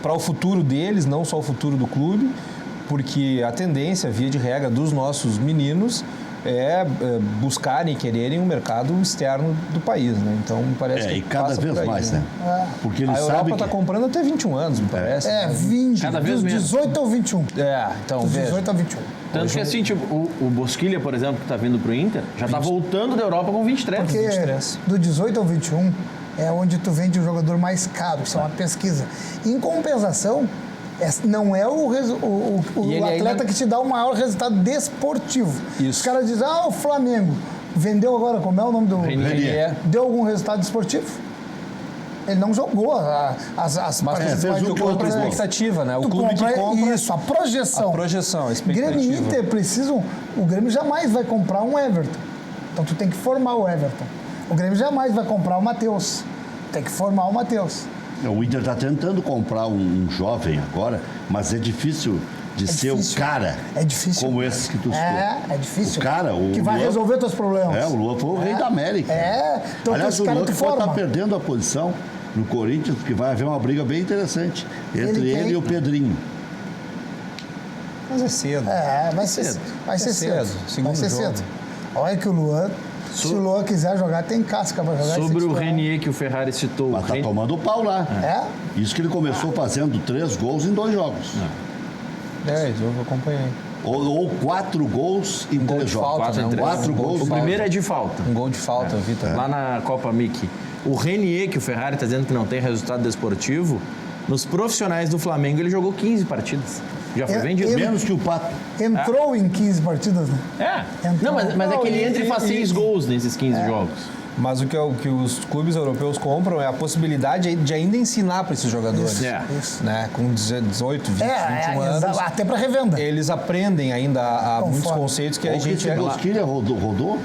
[SPEAKER 2] para o futuro deles, não só o futuro do clube, porque a tendência, via de regra, dos nossos meninos é buscarem e quererem um mercado externo do país, né? Então, me parece que
[SPEAKER 1] e cada vez
[SPEAKER 2] aí,
[SPEAKER 1] mais, né? Porque eles
[SPEAKER 2] a Europa
[SPEAKER 1] sabem
[SPEAKER 2] está comprando até 21 anos, me parece.
[SPEAKER 3] 20,
[SPEAKER 4] Cada vez
[SPEAKER 3] dos
[SPEAKER 4] menos.
[SPEAKER 3] 18 ao 21.
[SPEAKER 2] Então,
[SPEAKER 3] Dos
[SPEAKER 2] veja.
[SPEAKER 3] 18 ao 21.
[SPEAKER 4] Tanto que assim, tipo, o Bosquilha, por exemplo, que tá vindo pro Inter, já tá voltando da Europa com 23.
[SPEAKER 3] Porque
[SPEAKER 2] 23.
[SPEAKER 3] do 18 ao 21 é onde tu vende o jogador mais caro, isso é uma pesquisa. Em compensação, não é o atleta
[SPEAKER 2] ainda...
[SPEAKER 3] que te dá o maior resultado desportivo.
[SPEAKER 2] Isso.
[SPEAKER 3] Os caras dizem, o Flamengo vendeu agora, como é o nome do...
[SPEAKER 2] Renier.
[SPEAKER 3] Deu algum resultado desportivo? Ele não jogou as
[SPEAKER 2] Mas
[SPEAKER 3] partidas
[SPEAKER 2] fez
[SPEAKER 3] mais
[SPEAKER 2] o clube a expectativa, né? O clube que compra...
[SPEAKER 3] Isso, a projeção.
[SPEAKER 2] A projeção, a expectativa.
[SPEAKER 3] Grêmio e Inter precisam... O Grêmio jamais vai comprar um Everton. Então tu tem que formar o Everton. O Grêmio jamais vai comprar o Matheus. Tem que formar o Matheus.
[SPEAKER 1] O Inter está tentando comprar um jovem agora, mas é difícil de ser
[SPEAKER 3] difícil.
[SPEAKER 1] o cara como esses que tu citou.
[SPEAKER 3] É difícil.
[SPEAKER 1] O cara,
[SPEAKER 3] que vai resolver teus problemas.
[SPEAKER 1] O Luan foi o rei da América.
[SPEAKER 3] Então
[SPEAKER 1] aliás,
[SPEAKER 3] esse
[SPEAKER 1] o
[SPEAKER 3] cara
[SPEAKER 1] Luan
[SPEAKER 3] tu
[SPEAKER 1] que pode
[SPEAKER 3] forma.
[SPEAKER 1] estar perdendo a posição no Corinthians, porque vai haver uma briga bem interessante entre ele e o Pedrinho.
[SPEAKER 2] Mas é cedo.
[SPEAKER 3] Vai ser cedo. Vai ser
[SPEAKER 2] Segundo jogo.
[SPEAKER 3] cedo. Olha que o Luan, se o Luan quiser jogar, tem casca para jogar.
[SPEAKER 4] Sobre o Renier que o Ferrari citou.
[SPEAKER 1] Mas tá tomando pau lá. Isso que ele começou fazendo 3 gols em 2 jogos.
[SPEAKER 2] Eu acompanhei.
[SPEAKER 1] Ou 4 gols em 3 jogos.
[SPEAKER 2] Falta, né?
[SPEAKER 1] 4 gols.
[SPEAKER 4] O primeiro é de falta.
[SPEAKER 2] Um gol de falta, eu vi também.
[SPEAKER 4] Lá na Copa Mickey. O Renier, que o Ferrari está dizendo que não tem resultado desportivo, nos profissionais do Flamengo ele jogou 15 partidas. Já foi vendido.
[SPEAKER 1] Menos que o Pato.
[SPEAKER 3] Entrou em 15 partidas, né?
[SPEAKER 4] Não, mas é que ele entra e faz 6 gols nesses 15 jogos.
[SPEAKER 2] Mas o que os clubes europeus compram é a possibilidade de ainda ensinar para esses jogadores.
[SPEAKER 3] Isso.
[SPEAKER 2] Né? Com 18, 20, 21 anos.
[SPEAKER 3] Até para revenda.
[SPEAKER 2] Eles aprendem ainda muitos
[SPEAKER 3] Conforme.
[SPEAKER 2] conceitos que a
[SPEAKER 1] Ou que
[SPEAKER 2] gente...
[SPEAKER 1] esse Bosquilha rodou.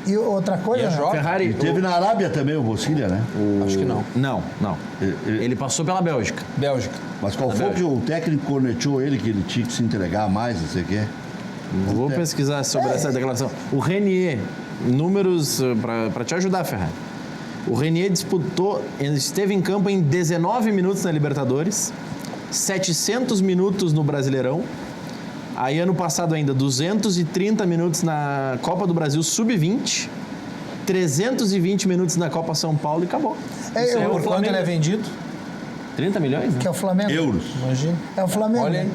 [SPEAKER 3] E outra coisa, né?
[SPEAKER 4] Ferrari...
[SPEAKER 1] Teve na Arábia também o Bosquilha, né?
[SPEAKER 2] Acho que não.
[SPEAKER 4] Não. Ele passou pela Bélgica.
[SPEAKER 2] Bélgica.
[SPEAKER 1] Mas qual foi que o técnico cornetou ele, que ele tinha que se entregar mais, não sei o quê?
[SPEAKER 4] Vou pesquisar sobre essa declaração. O Renier, números para te ajudar, Ferrari. O Renier esteve em campo em 19 minutos na Libertadores, 700 minutos no Brasileirão. Aí, ano passado ainda, 230 minutos na Copa do Brasil Sub-20. 320 minutos na Copa São Paulo e acabou.
[SPEAKER 3] É,
[SPEAKER 2] Por quanto ele é vendido?
[SPEAKER 4] 30 milhões, né?
[SPEAKER 3] Que é o Flamengo.
[SPEAKER 1] Euros.
[SPEAKER 2] Imagina.
[SPEAKER 3] É o Flamengo.
[SPEAKER 2] Olha aí.
[SPEAKER 3] né?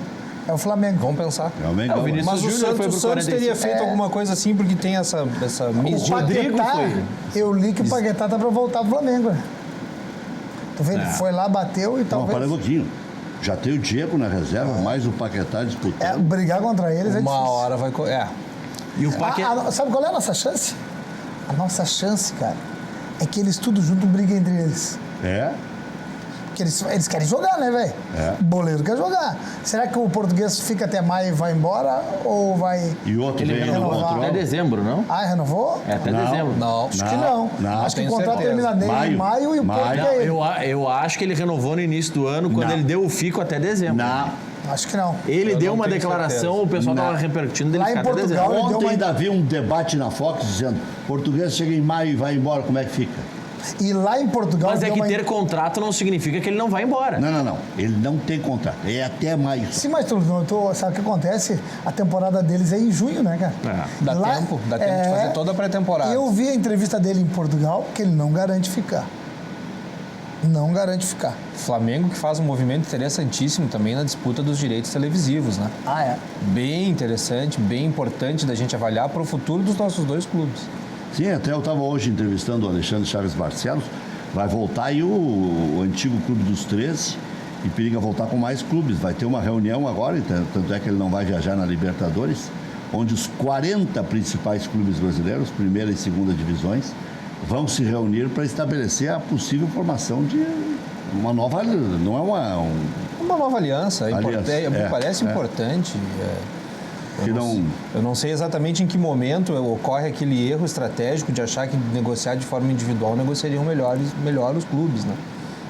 [SPEAKER 3] É o Flamengo.
[SPEAKER 2] Vamos pensar.
[SPEAKER 1] Realmente,
[SPEAKER 4] o Vinícius
[SPEAKER 2] Mas o
[SPEAKER 4] Júnior foi pro
[SPEAKER 2] Santos
[SPEAKER 4] 45.
[SPEAKER 2] teria feito alguma coisa assim, porque tem essa
[SPEAKER 3] O
[SPEAKER 2] mística.
[SPEAKER 4] Rodrigo
[SPEAKER 3] Paquetá,
[SPEAKER 4] foi.
[SPEAKER 3] eu li que o Paquetá tá para voltar pro Flamengo. Né? Tu vê, ele foi lá, bateu e
[SPEAKER 1] não,
[SPEAKER 3] talvez...
[SPEAKER 1] para um pouquinho. Já tem o Diego na reserva, mais o Paquetá disputando.
[SPEAKER 3] É, brigar contra eles é
[SPEAKER 2] Uma
[SPEAKER 3] difícil.
[SPEAKER 2] hora vai...
[SPEAKER 4] E o Paquetá...
[SPEAKER 3] Sabe qual é a nossa chance? A nossa chance, cara, é que eles tudo junto briguem entre eles.
[SPEAKER 1] É?
[SPEAKER 3] Porque eles querem jogar, né, velho?
[SPEAKER 1] É.
[SPEAKER 3] Boleiro quer jogar. Será que o português fica até maio e vai embora? Ou vai...
[SPEAKER 1] E outro
[SPEAKER 4] Ele
[SPEAKER 1] vem no
[SPEAKER 4] renovou
[SPEAKER 3] renovar.
[SPEAKER 4] até
[SPEAKER 1] controle.
[SPEAKER 4] dezembro, não?
[SPEAKER 3] Ah, renovou?
[SPEAKER 4] É, até
[SPEAKER 1] Não.
[SPEAKER 4] dezembro.
[SPEAKER 2] Não.
[SPEAKER 3] Acho que não. Acho que o
[SPEAKER 2] tenho
[SPEAKER 3] contrato
[SPEAKER 2] certeza.
[SPEAKER 3] termina em maio e o
[SPEAKER 1] Maio.
[SPEAKER 3] Porto
[SPEAKER 4] Não,
[SPEAKER 3] é ele.
[SPEAKER 4] eu acho que ele renovou no início do ano, quando
[SPEAKER 1] Não.
[SPEAKER 4] ele deu o fico até dezembro.
[SPEAKER 1] Na...
[SPEAKER 3] Acho que não.
[SPEAKER 4] Ele
[SPEAKER 2] Eu
[SPEAKER 4] deu
[SPEAKER 2] não
[SPEAKER 4] uma
[SPEAKER 2] tenho
[SPEAKER 4] declaração,
[SPEAKER 2] certeza.
[SPEAKER 4] o pessoal
[SPEAKER 1] Não.
[SPEAKER 4] estava repercutindo dele
[SPEAKER 3] Lá
[SPEAKER 4] ficar
[SPEAKER 3] em
[SPEAKER 4] até
[SPEAKER 3] Portugal,
[SPEAKER 4] dezembro.
[SPEAKER 3] ele deu
[SPEAKER 1] Ontem
[SPEAKER 3] uma-
[SPEAKER 1] ainda havia um debate na Fox dizendo português chega em maio e vai embora, como é que fica?
[SPEAKER 3] E lá em Portugal...
[SPEAKER 4] Mas é
[SPEAKER 3] deu
[SPEAKER 4] que
[SPEAKER 3] uma-
[SPEAKER 4] ter contrato não significa que ele não vai embora.
[SPEAKER 1] Não. Ele não tem contrato. É até maio.
[SPEAKER 3] Sim, mas sabe o que acontece? A temporada deles é em junho, né, cara?
[SPEAKER 4] É.
[SPEAKER 2] Dá tempo de fazer toda a pré-temporada.
[SPEAKER 3] Eu vi a entrevista dele em Portugal, que ele não garante ficar. Não garante ficar.
[SPEAKER 2] Flamengo que faz um movimento interessantíssimo também na disputa dos direitos televisivos, né?
[SPEAKER 3] Ah, é?
[SPEAKER 2] Bem interessante, bem importante da gente avaliar para o futuro dos nossos dois clubes.
[SPEAKER 1] Sim, até eu estava hoje entrevistando o Alexandre Chaves Barcelos. Vai voltar aí o antigo Clube dos 13 e periga voltar com mais clubes. Vai ter uma reunião agora, tanto é que ele não vai viajar na Libertadores, onde os 40 principais clubes brasileiros, primeira e segunda divisões, vão se reunir para estabelecer a possível formação de uma nova... Não é
[SPEAKER 2] Uma nova aliança, me parece
[SPEAKER 1] é.
[SPEAKER 2] importante.
[SPEAKER 1] Que não...
[SPEAKER 2] Eu não sei exatamente em que momento ocorre aquele erro estratégico de achar que negociar de forma individual negociariam melhor os clubes, né?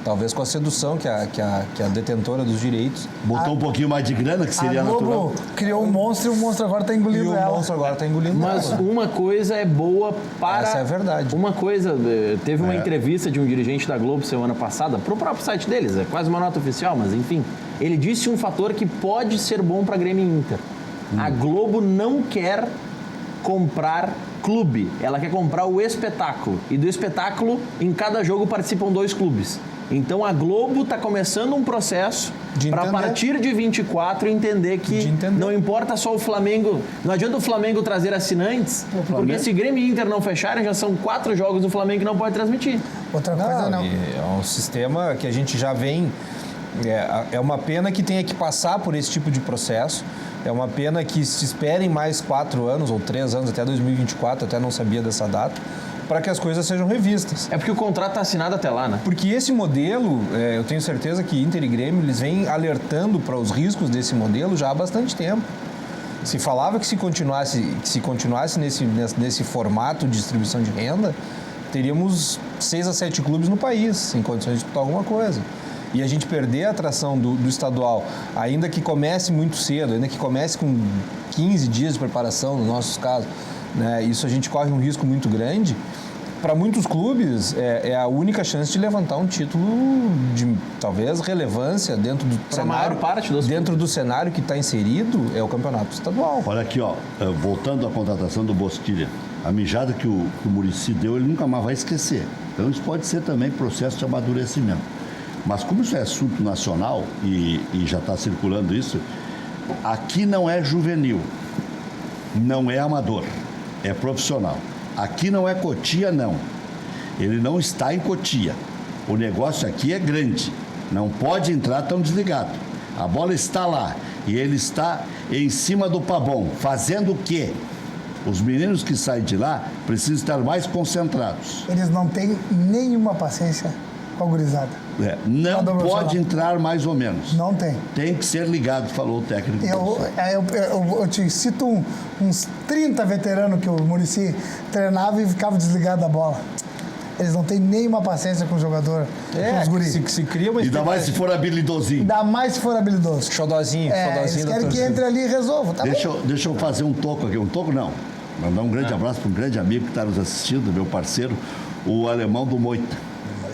[SPEAKER 2] Talvez com a sedução que a detentora dos direitos.
[SPEAKER 1] Botou um pouquinho mais de grana, que seria
[SPEAKER 3] A Globo
[SPEAKER 1] natural.
[SPEAKER 3] criou um monstro e o monstro agora está
[SPEAKER 2] E
[SPEAKER 3] engolindo
[SPEAKER 2] o
[SPEAKER 3] ela.
[SPEAKER 2] monstro agora está engolindo
[SPEAKER 4] Mas
[SPEAKER 2] ela.
[SPEAKER 4] uma coisa é boa para...
[SPEAKER 2] Essa é a verdade.
[SPEAKER 4] Uma coisa, teve uma entrevista de um dirigente da Globo semana passada, para o próprio site deles, é quase uma nota oficial, mas enfim. Ele disse um fator que pode ser bom para Grêmio e Inter. A Globo não quer comprar clube, ela quer comprar o espetáculo. E do espetáculo, em cada jogo participam 2 clubes. Então a Globo está começando um processo para, a partir de 24, entender que não importa só o Flamengo. Não adianta o Flamengo trazer assinantes, porque se Grêmio e Inter não fecharem, já são 4 jogos do Flamengo que não pode transmitir.
[SPEAKER 3] Outra coisa não.
[SPEAKER 2] É um sistema que a gente já vem... É uma pena que tenha que passar por esse tipo de processo. É uma pena que se esperem mais 4 anos ou 3 anos, até 2024, até não sabia dessa data, para que as coisas sejam revistas.
[SPEAKER 4] É porque o contrato está assinado até lá, né?
[SPEAKER 2] Porque esse modelo, eu tenho certeza que Inter e Grêmio, eles vêm alertando para os riscos desse modelo já há bastante tempo. Se falava que se continuasse nesse formato de distribuição de renda, teríamos 6 a 7 clubes no país, em condições de disputar alguma coisa. E a gente perder a atração do estadual, ainda que comece muito cedo, ainda que comece com 15 dias de preparação, no nosso caso, né, isso a gente corre um risco muito grande. Para muitos clubes, é a única chance de levantar um título de, talvez, relevância dentro do
[SPEAKER 4] Pra maior parte dos
[SPEAKER 2] dentro do cenário que está inserido, é o campeonato estadual.
[SPEAKER 1] Olha aqui, ó, voltando à contratação do Bosquilha, a mijada que o Muricy deu, ele nunca mais vai esquecer. Então isso pode ser também processo de amadurecimento. Mas como isso é assunto nacional e já está circulando isso, aqui não é juvenil, não é amador, é profissional. Aqui não é Cotia, não. Ele não está em Cotia. O negócio aqui é grande. Não pode entrar tão desligado. A bola está lá e ele está em cima do Pabon. Fazendo o quê? Os meninos que saem de lá precisam estar mais concentrados.
[SPEAKER 3] Eles não têm nenhuma paciência com a gurizada.
[SPEAKER 1] Não
[SPEAKER 3] Nada
[SPEAKER 1] pode entrar mais ou menos.
[SPEAKER 3] Não tem.
[SPEAKER 1] Tem que ser ligado, falou o técnico.
[SPEAKER 3] Eu te cito uns 30 veteranos que o Muricy treinava e ficava desligado da bola. Eles não têm nenhuma paciência com o jogador, com os guris.
[SPEAKER 2] Se cria uma
[SPEAKER 1] Ainda mais se for habilidosinho.
[SPEAKER 3] Ainda mais se for habilidoso.
[SPEAKER 2] Xodozinho
[SPEAKER 3] Eles
[SPEAKER 2] da
[SPEAKER 3] querem que
[SPEAKER 2] torcida.
[SPEAKER 3] entre ali e resolva. Tá
[SPEAKER 1] Deixa eu fazer um toco aqui. Um toco não. Mandar um grande abraço para um grande amigo que está nos assistindo, meu parceiro, o alemão do Moita.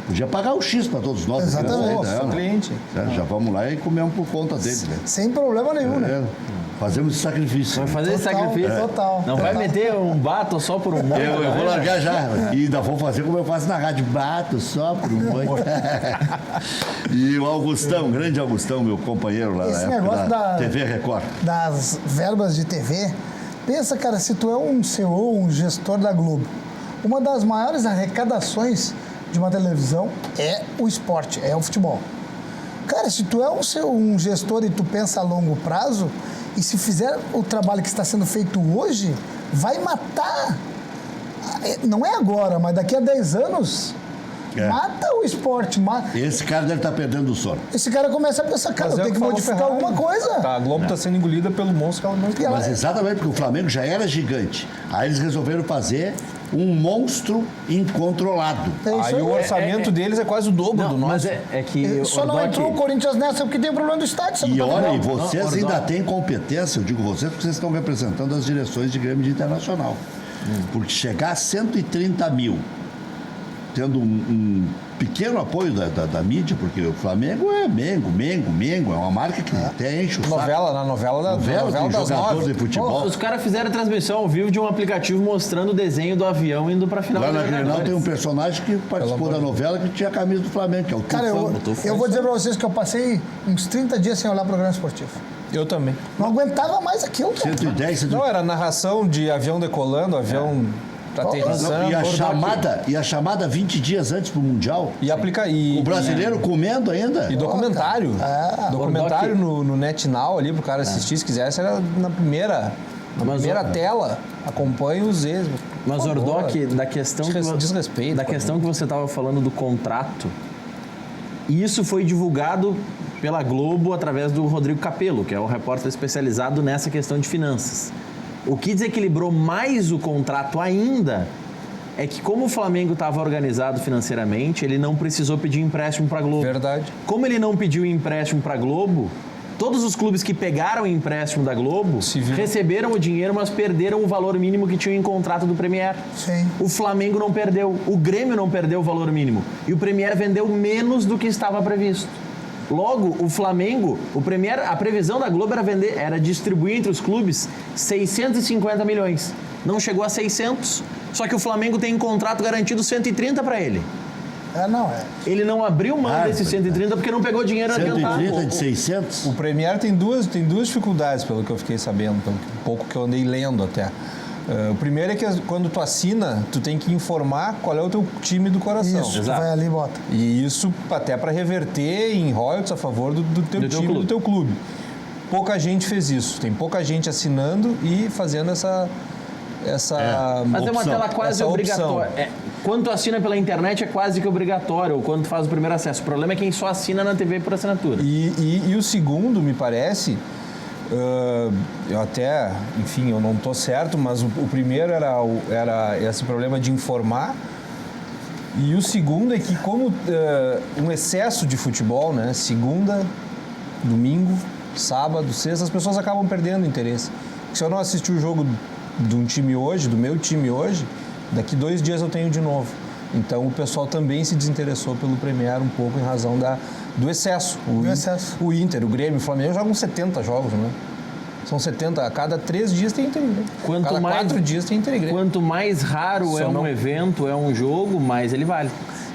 [SPEAKER 1] Podia pagar o X para todos nós.
[SPEAKER 3] Exatamente.
[SPEAKER 2] Sou cliente.
[SPEAKER 1] Já vamos lá e comemos por conta dele, né?
[SPEAKER 3] Sem problema nenhum, né?
[SPEAKER 1] Fazemos esse sacrifício.
[SPEAKER 4] Vai fazer esse sacrifício.
[SPEAKER 3] Total.
[SPEAKER 4] Não vai meter um bato só por um monte.
[SPEAKER 1] Eu vou largar já. E ainda vou fazer como eu faço na rádio. Bato só por um monte. E o Augustão, grande Augustão, meu companheiro lá
[SPEAKER 3] Esse
[SPEAKER 1] na época
[SPEAKER 3] negócio da
[SPEAKER 1] TV Record.
[SPEAKER 3] Das verbas de TV, pensa, cara, se tu é um CEO, um gestor da Globo, uma das maiores arrecadações de uma televisão é o esporte, é o futebol. Cara, se tu é um gestor e tu pensa a longo prazo, e se fizer o trabalho que está sendo feito hoje, vai matar. Não é agora, mas daqui a 10 anos, mata o esporte.
[SPEAKER 1] Esse cara deve estar perdendo o sono.
[SPEAKER 3] Esse cara começa a pensar, cara, eu tenho que modificar alguma coisa.
[SPEAKER 2] Tá, a Globo está sendo engolida pelo monstro que ela não quer.
[SPEAKER 1] Mas exatamente porque o Flamengo já era gigante. Aí eles resolveram fazer um monstro incontrolado.
[SPEAKER 2] Aí o orçamento deles é quase o dobro do nosso.
[SPEAKER 4] Mas é que...
[SPEAKER 3] Só não entrou o Corinthians nessa porque tem o problema do estádio.
[SPEAKER 1] E olha, e vocês ainda têm competência, eu digo vocês, porque vocês estão representando as direções de Grêmio de Internacional. Porque chegar a 130 mil, tendo um pequeno apoio da mídia, porque o Flamengo é Mengo, é uma marca que até enche o saco.
[SPEAKER 2] Na novela
[SPEAKER 1] tem
[SPEAKER 2] das
[SPEAKER 1] jogador
[SPEAKER 2] 9.
[SPEAKER 1] de futebol.
[SPEAKER 4] Os caras fizeram a transmissão ao vivo de um aplicativo mostrando o desenho do avião indo pra final
[SPEAKER 1] Lá
[SPEAKER 4] da
[SPEAKER 1] na Grenal
[SPEAKER 4] Libertadores.
[SPEAKER 1] tem um personagem que participou da novela que tinha a camisa do Flamengo, que é o
[SPEAKER 3] Cara,
[SPEAKER 1] Tufão.
[SPEAKER 3] eu vou dizer pra vocês que eu passei uns 30 dias sem olhar programa esportivo.
[SPEAKER 2] Eu também.
[SPEAKER 3] Não aguentava mais aquilo, cara.
[SPEAKER 1] 110,
[SPEAKER 2] Não, era narração de avião decolando, avião aterrissando.
[SPEAKER 1] E a chamada 20 dias antes pro Mundial.
[SPEAKER 2] E
[SPEAKER 1] O brasileiro comendo ainda.
[SPEAKER 2] E documentário. Documentário no NetNow ali pro cara assistir, se quisesse, era na primeira tela. Acompanhe os ex.
[SPEAKER 4] Mas, Ordoc, da questão
[SPEAKER 2] Desrespeito.
[SPEAKER 4] da questão que você estava falando do contrato, isso foi divulgado pela Globo através do Rodrigo Capello, que é o repórter especializado nessa questão de finanças. O que desequilibrou mais o contrato ainda é que, como o Flamengo estava organizado financeiramente, ele não precisou pedir empréstimo para a Globo.
[SPEAKER 2] Verdade.
[SPEAKER 4] Como ele não pediu empréstimo para a Globo, todos os clubes que pegaram o empréstimo da Globo receberam o dinheiro, mas perderam o valor mínimo que tinham em contrato do Premier.
[SPEAKER 3] Sim.
[SPEAKER 4] O Flamengo não perdeu, o Grêmio não perdeu o valor mínimo. E o Premier vendeu menos do que estava previsto. Logo, o Flamengo, a previsão da Globo era distribuir entre os clubes 650 milhões. Não chegou a 600, só que o Flamengo tem em contrato garantido 130 para ele. Ele não abriu mão desses 130 porque não pegou dinheiro adiantado.
[SPEAKER 1] 130 de 600?
[SPEAKER 2] O Premier tem duas dificuldades, pelo que eu fiquei sabendo, pelo pouco que eu andei lendo até. O primeiro é que quando tu assina, tu tem que informar qual é o teu time do coração.
[SPEAKER 3] Isso, vai ali e bota.
[SPEAKER 2] E isso até para reverter em royalties a favor do teu time, do teu clube. Pouca gente fez isso. Tem pouca gente assinando e fazendo essa
[SPEAKER 4] Mas é uma tela quase obrigatória. Quando tu assina pela internet é quase que obrigatório, ou quando tu faz o primeiro acesso. O problema é quem só assina na TV por assinatura.
[SPEAKER 2] E o segundo, me parece... eu até, enfim, eu não estou certo, mas o primeiro era esse problema de informar, e o segundo é que como um excesso de futebol, né, segunda, domingo, sábado, sexta, as pessoas acabam perdendo interesse. Se eu não assistir o jogo de um time hoje, do meu time hoje, daqui 2 dias eu tenho de novo. Então o pessoal também se desinteressou pelo Premier um pouco em razão do excesso. O Inter, o Grêmio, o Flamengo jogam 70 jogos, né? São 70, a cada 3 dias tem Inter e Grêmio. Cada 4 dias tem Inter e Grêmio.
[SPEAKER 4] Quanto mais raro evento, é um jogo, mais ele vale.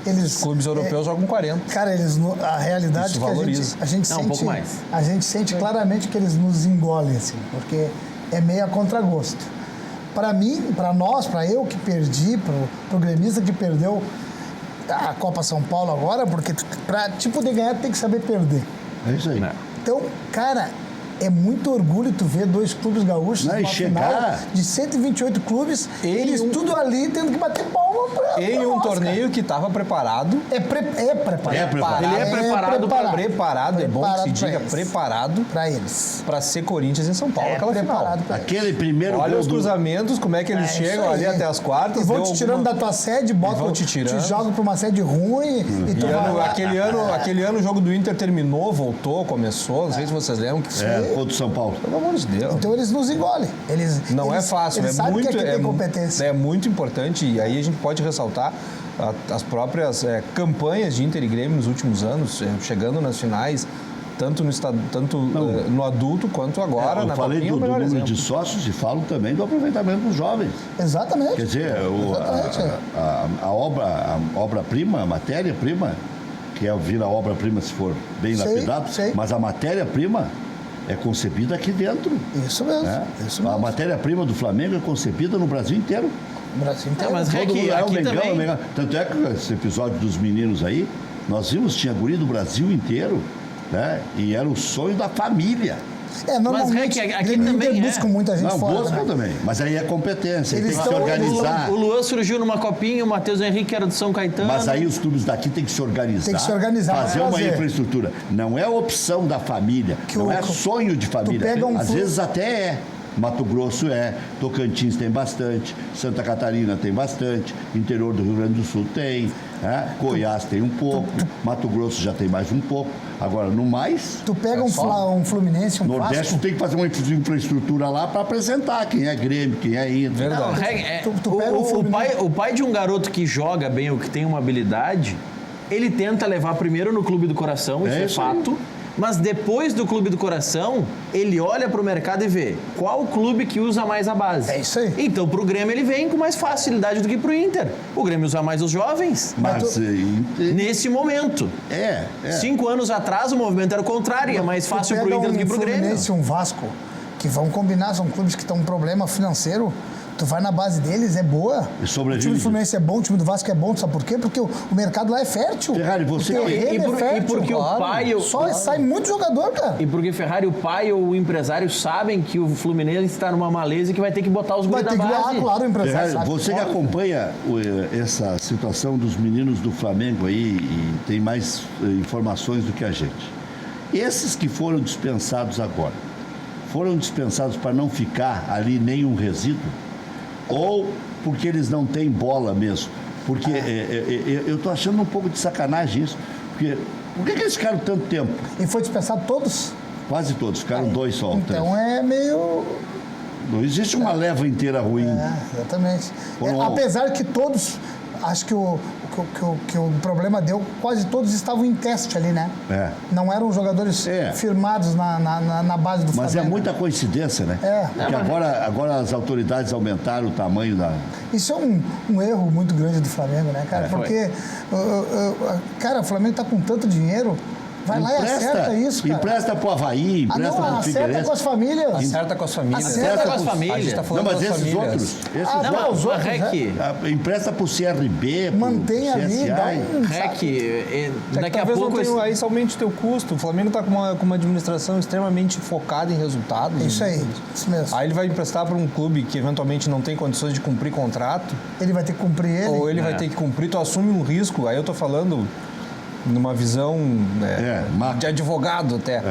[SPEAKER 2] Os clubes europeus jogam 40.
[SPEAKER 3] Cara, a realidade
[SPEAKER 2] isso
[SPEAKER 3] é que
[SPEAKER 2] valoriza.
[SPEAKER 3] a gente
[SPEAKER 4] um
[SPEAKER 3] sente...
[SPEAKER 4] pouco mais.
[SPEAKER 3] A gente sente claramente que eles nos engolem, assim, porque é meio a contragosto. Para mim, para nós, para eu que perdi, pro gremista que perdeu a Copa São Paulo agora, porque para poder ganhar tem que saber perder.
[SPEAKER 1] É isso aí.
[SPEAKER 3] Então, cara, é muito orgulho tu ver 2 clubes gaúchos numa final de 128 clubes, eles tudo ali tendo que bater palma
[SPEAKER 2] em um torneio que estava preparado.
[SPEAKER 3] É preparado.
[SPEAKER 2] Ele é preparado, é bom que se diga preparado
[SPEAKER 3] para eles.
[SPEAKER 2] Para ser Corinthians em São Paulo, aquela final.
[SPEAKER 1] Aquele primeiro
[SPEAKER 2] Olha
[SPEAKER 1] gol
[SPEAKER 2] os cruzamentos, como é que eles chegam ali até as quartas.
[SPEAKER 3] E vão te tirando da tua sede, te jogam para uma sede ruim. E tu
[SPEAKER 2] aquele ano o jogo do Inter terminou, voltou, começou, não sei se vocês lembram que foi.
[SPEAKER 1] Contra o São Paulo.
[SPEAKER 2] Pelo amor de Deus.
[SPEAKER 3] Então eles nos engolem.
[SPEAKER 2] Não é fácil,
[SPEAKER 3] eles sabem que aqui tem competência.
[SPEAKER 2] É muito importante, e aí a gente pode ressaltar as próprias campanhas de Inter e Grêmio nos últimos anos, chegando nas finais, tanto no adulto quanto agora na
[SPEAKER 1] falei
[SPEAKER 2] Copinha,
[SPEAKER 1] do
[SPEAKER 2] o melhor
[SPEAKER 1] número
[SPEAKER 2] exemplo.
[SPEAKER 1] de sócios e falo também do aproveitamento dos jovens.
[SPEAKER 3] Exatamente.
[SPEAKER 1] Quer dizer, a obra-prima, a matéria-prima, que vira obra-prima se for bem lapidado, mas a matéria-prima é concebida aqui dentro.
[SPEAKER 3] Isso mesmo.
[SPEAKER 1] Né?
[SPEAKER 3] Isso mesmo.
[SPEAKER 1] A matéria-prima do Flamengo é concebida no Brasil inteiro.
[SPEAKER 3] O Brasil inteiro.
[SPEAKER 4] mas
[SPEAKER 1] Todo mundo
[SPEAKER 4] aqui
[SPEAKER 1] o Mengão,
[SPEAKER 4] também.
[SPEAKER 1] o Mengão. Tanto é que esse episódio dos meninos aí, nós vimos, tinha guri do Brasil inteiro, né? E era o sonho da família.
[SPEAKER 3] Normalmente,
[SPEAKER 4] aqui também
[SPEAKER 3] buscam muita gente
[SPEAKER 1] Não,
[SPEAKER 3] fora.
[SPEAKER 1] buscam também. Mas aí é competência,
[SPEAKER 3] Eles
[SPEAKER 1] tem que se
[SPEAKER 3] estão-
[SPEAKER 1] organizar.
[SPEAKER 4] O Luan surgiu numa Copinha, o Matheus Henrique era do São Caetano.
[SPEAKER 1] Mas aí os clubes daqui têm que se organizar.
[SPEAKER 3] Tem que se organizar,
[SPEAKER 1] fazer
[SPEAKER 3] vai
[SPEAKER 1] uma
[SPEAKER 3] fazer.
[SPEAKER 1] infraestrutura. Não é opção da família, não é sonho de família.
[SPEAKER 3] pega
[SPEAKER 1] Às vezes até é. Mato Grosso Tocantins tem bastante, Santa Catarina tem bastante, interior do Rio Grande do Sul tem, né? Goiás tem um pouco, Mato Grosso já tem mais um pouco. Agora, no mais,
[SPEAKER 3] Tu pega um Fluminense, um
[SPEAKER 1] Nordeste
[SPEAKER 3] Vasco,
[SPEAKER 1] tem que fazer uma infraestrutura lá para apresentar quem é Grêmio, quem é Inter.
[SPEAKER 2] Verdade.
[SPEAKER 3] Tu pega
[SPEAKER 4] o pai de um garoto que joga bem ou que tem uma habilidade, ele tenta levar primeiro no clube do coração, isso é
[SPEAKER 1] isso aí.
[SPEAKER 4] fato. Mas depois do clube do coração, ele olha para o mercado e vê qual o clube que usa mais a base.
[SPEAKER 3] É isso aí.
[SPEAKER 4] Então, para o Grêmio, ele vem com mais facilidade do que para o Inter. O Grêmio usa mais os jovens.
[SPEAKER 1] Mas
[SPEAKER 4] Nesse momento. 5 anos atrás, o movimento era o contrário. É mais fácil para o Inter do que para o Grêmio.
[SPEAKER 3] Fluminense e um Vasco, que vão combinar, são clubes que estão com problema financeiro. Tu vai na base deles, é boa.
[SPEAKER 1] E sobrevive
[SPEAKER 3] O time do
[SPEAKER 1] disso.
[SPEAKER 3] Fluminense é bom, o time do Vasco é bom, sabe por quê? Porque o mercado lá é fértil.
[SPEAKER 1] Ferrari, você-
[SPEAKER 3] O terreno é fértil.
[SPEAKER 4] E porque o pai...
[SPEAKER 3] Sai muito jogador, cara.
[SPEAKER 4] E porque Ferrari, o pai ou o empresário sabem que o Fluminense está numa maleza e que vai ter que botar os
[SPEAKER 3] Vai
[SPEAKER 4] guris
[SPEAKER 3] ter
[SPEAKER 4] da
[SPEAKER 3] que
[SPEAKER 4] base.
[SPEAKER 3] claro, o empresário
[SPEAKER 1] Ferrari,
[SPEAKER 3] sabe.
[SPEAKER 1] você que acompanha essa situação dos meninos do Flamengo aí e tem mais informações do que a gente. Esses que foram dispensados agora, foram dispensados para não ficar ali nenhum resíduo? Ou porque eles não têm bola mesmo? Porque eu estou achando um pouco de sacanagem isso. Porque, por que eles ficaram tanto tempo?
[SPEAKER 3] E foi dispensado todos?
[SPEAKER 1] Quase todos, ficaram 2 só.
[SPEAKER 3] Então
[SPEAKER 1] 3.
[SPEAKER 3] é meio...
[SPEAKER 1] Não existe uma leva inteira ruim.
[SPEAKER 3] Exatamente.
[SPEAKER 1] Foram-
[SPEAKER 3] Apesar que todos, acho que o problema deu, quase todos estavam em teste ali, né? Não eram jogadores firmados na base do Flamengo.
[SPEAKER 1] Mas é muita coincidência, né? Porque agora as autoridades aumentaram o tamanho da...
[SPEAKER 3] Isso é um erro muito grande do Flamengo, né, cara? Porque, cara, o Flamengo tá com tanto dinheiro, vai lá e acerta isso, cara.
[SPEAKER 1] Empresta pro Avaí, empresta pro
[SPEAKER 3] acerta
[SPEAKER 1] Figueirense.
[SPEAKER 3] com as famílias.
[SPEAKER 2] Acerta com as famílias.
[SPEAKER 3] Acerta
[SPEAKER 4] com as famílias.
[SPEAKER 2] A gente tá falando
[SPEAKER 1] Não, mas
[SPEAKER 2] das
[SPEAKER 1] esses
[SPEAKER 2] famílias.
[SPEAKER 1] outros...
[SPEAKER 4] Não,
[SPEAKER 3] os
[SPEAKER 4] o
[SPEAKER 3] outros,
[SPEAKER 4] REC...
[SPEAKER 1] Empresta pro CRB, pro
[SPEAKER 3] Mantém ali,
[SPEAKER 1] CSA.
[SPEAKER 3] dá um...
[SPEAKER 4] REC, daqui a
[SPEAKER 2] talvez
[SPEAKER 4] pouco...
[SPEAKER 2] não tenha, aí somente o teu custo. O Flamengo está com uma administração extremamente focada em resultados.
[SPEAKER 3] Isso aí, isso mesmo.
[SPEAKER 2] Aí ele vai emprestar para um clube que eventualmente não tem condições de cumprir contrato,
[SPEAKER 3] Ele vai ter que cumprir ele.
[SPEAKER 2] ou ele vai ter que cumprir, tu assume um risco. Aí eu tô falando numa visão de advogado até.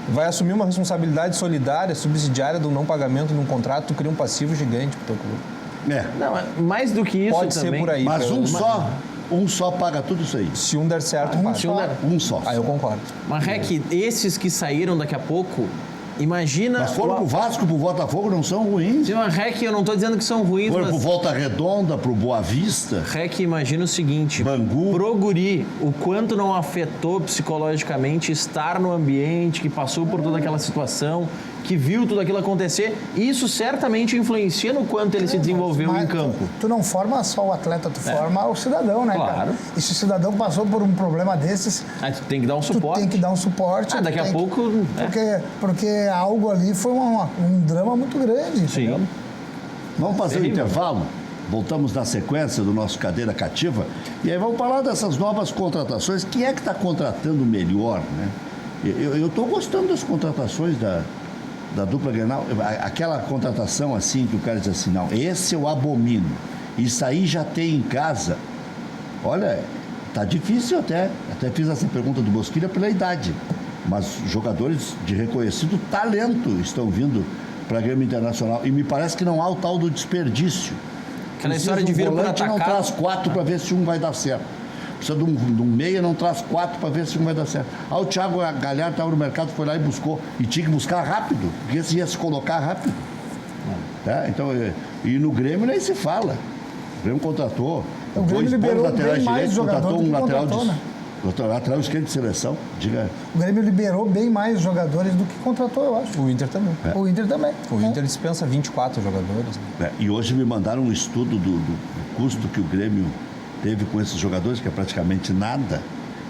[SPEAKER 2] Vai assumir uma responsabilidade solidária, subsidiária do não pagamento de um contrato, tu cria um passivo gigante pro teu clube.
[SPEAKER 4] Não, mais do que isso
[SPEAKER 2] Pode
[SPEAKER 4] também...
[SPEAKER 2] ser por aí.
[SPEAKER 1] Mas
[SPEAKER 2] pra-
[SPEAKER 1] um só paga tudo isso aí.
[SPEAKER 2] Se um der certo, paga.
[SPEAKER 1] Um só.
[SPEAKER 2] Aí eu concordo.
[SPEAKER 4] Mas, REC, esses que saíram daqui a pouco, imagina...
[SPEAKER 1] Mas foram pro Vasco, pro Botafogo, não são ruins.
[SPEAKER 4] Sim, mas, REC, eu não estou dizendo que são ruins,
[SPEAKER 1] Foram pro
[SPEAKER 4] mas...
[SPEAKER 1] Volta Redonda, pro Boa Vista.
[SPEAKER 4] REC, imagina o seguinte...
[SPEAKER 1] Bangu.
[SPEAKER 4] Pro guri, o quanto não afetou psicologicamente estar no ambiente, que passou por toda aquela situação, que viu tudo aquilo acontecer, isso certamente influencia no quanto ele se desenvolveu
[SPEAKER 3] Mas
[SPEAKER 4] em campo.
[SPEAKER 3] Tu não forma só o atleta, tu forma o cidadão, né,
[SPEAKER 4] Claro.
[SPEAKER 3] cara? E se o cidadão passou por um problema desses,
[SPEAKER 4] Aí tu tem que dar um
[SPEAKER 3] tu
[SPEAKER 4] suporte.
[SPEAKER 3] tem que dar um suporte.
[SPEAKER 4] Ah, daqui
[SPEAKER 3] tu
[SPEAKER 4] a
[SPEAKER 3] tem
[SPEAKER 4] pouco...
[SPEAKER 3] Porque algo ali foi um drama muito grande, entendeu?
[SPEAKER 4] Sim.
[SPEAKER 1] Vamos fazer um
[SPEAKER 4] Terrível.
[SPEAKER 1] intervalo? Voltamos na sequência do nosso Cadeira Cativa. E aí vamos falar dessas novas contratações. Quem é que está contratando melhor, né? Eu estou gostando das contratações da dupla Grenal. Aquela contratação assim, que o cara diz assim, não, esse eu abomino. Isso aí já tem em casa. Olha, tá difícil até. Até fiz essa pergunta do Bosquilha pela idade. Mas jogadores de reconhecido talento estão vindo para a Grêmio Internacional. E me parece que não há o tal do desperdício.
[SPEAKER 4] Aquela
[SPEAKER 1] Precisa
[SPEAKER 4] história de vir
[SPEAKER 1] um
[SPEAKER 4] por
[SPEAKER 1] volante, não
[SPEAKER 4] atacar.
[SPEAKER 1] traz 4 para ver se um vai dar certo. Precisa de um meia, não traz 4 para ver se um vai dar certo. O Thiago Galhardo estava no mercado, foi lá e buscou. E tinha que buscar rápido, porque esse ia se colocar rápido. Tá? Então, e no Grêmio nem se fala. O Grêmio contratou
[SPEAKER 3] O Grêmio liberou bem mais jogador do que contratou, né?
[SPEAKER 1] Lateral esquerdo de seleção, diga.
[SPEAKER 3] O Grêmio liberou bem mais jogadores do que contratou, eu acho.
[SPEAKER 2] O Inter também.
[SPEAKER 3] O Inter também.
[SPEAKER 2] O Inter dispensa 24 jogadores. Né?
[SPEAKER 1] E hoje me mandaram um estudo do custo que o Grêmio teve com esses jogadores, que é praticamente nada,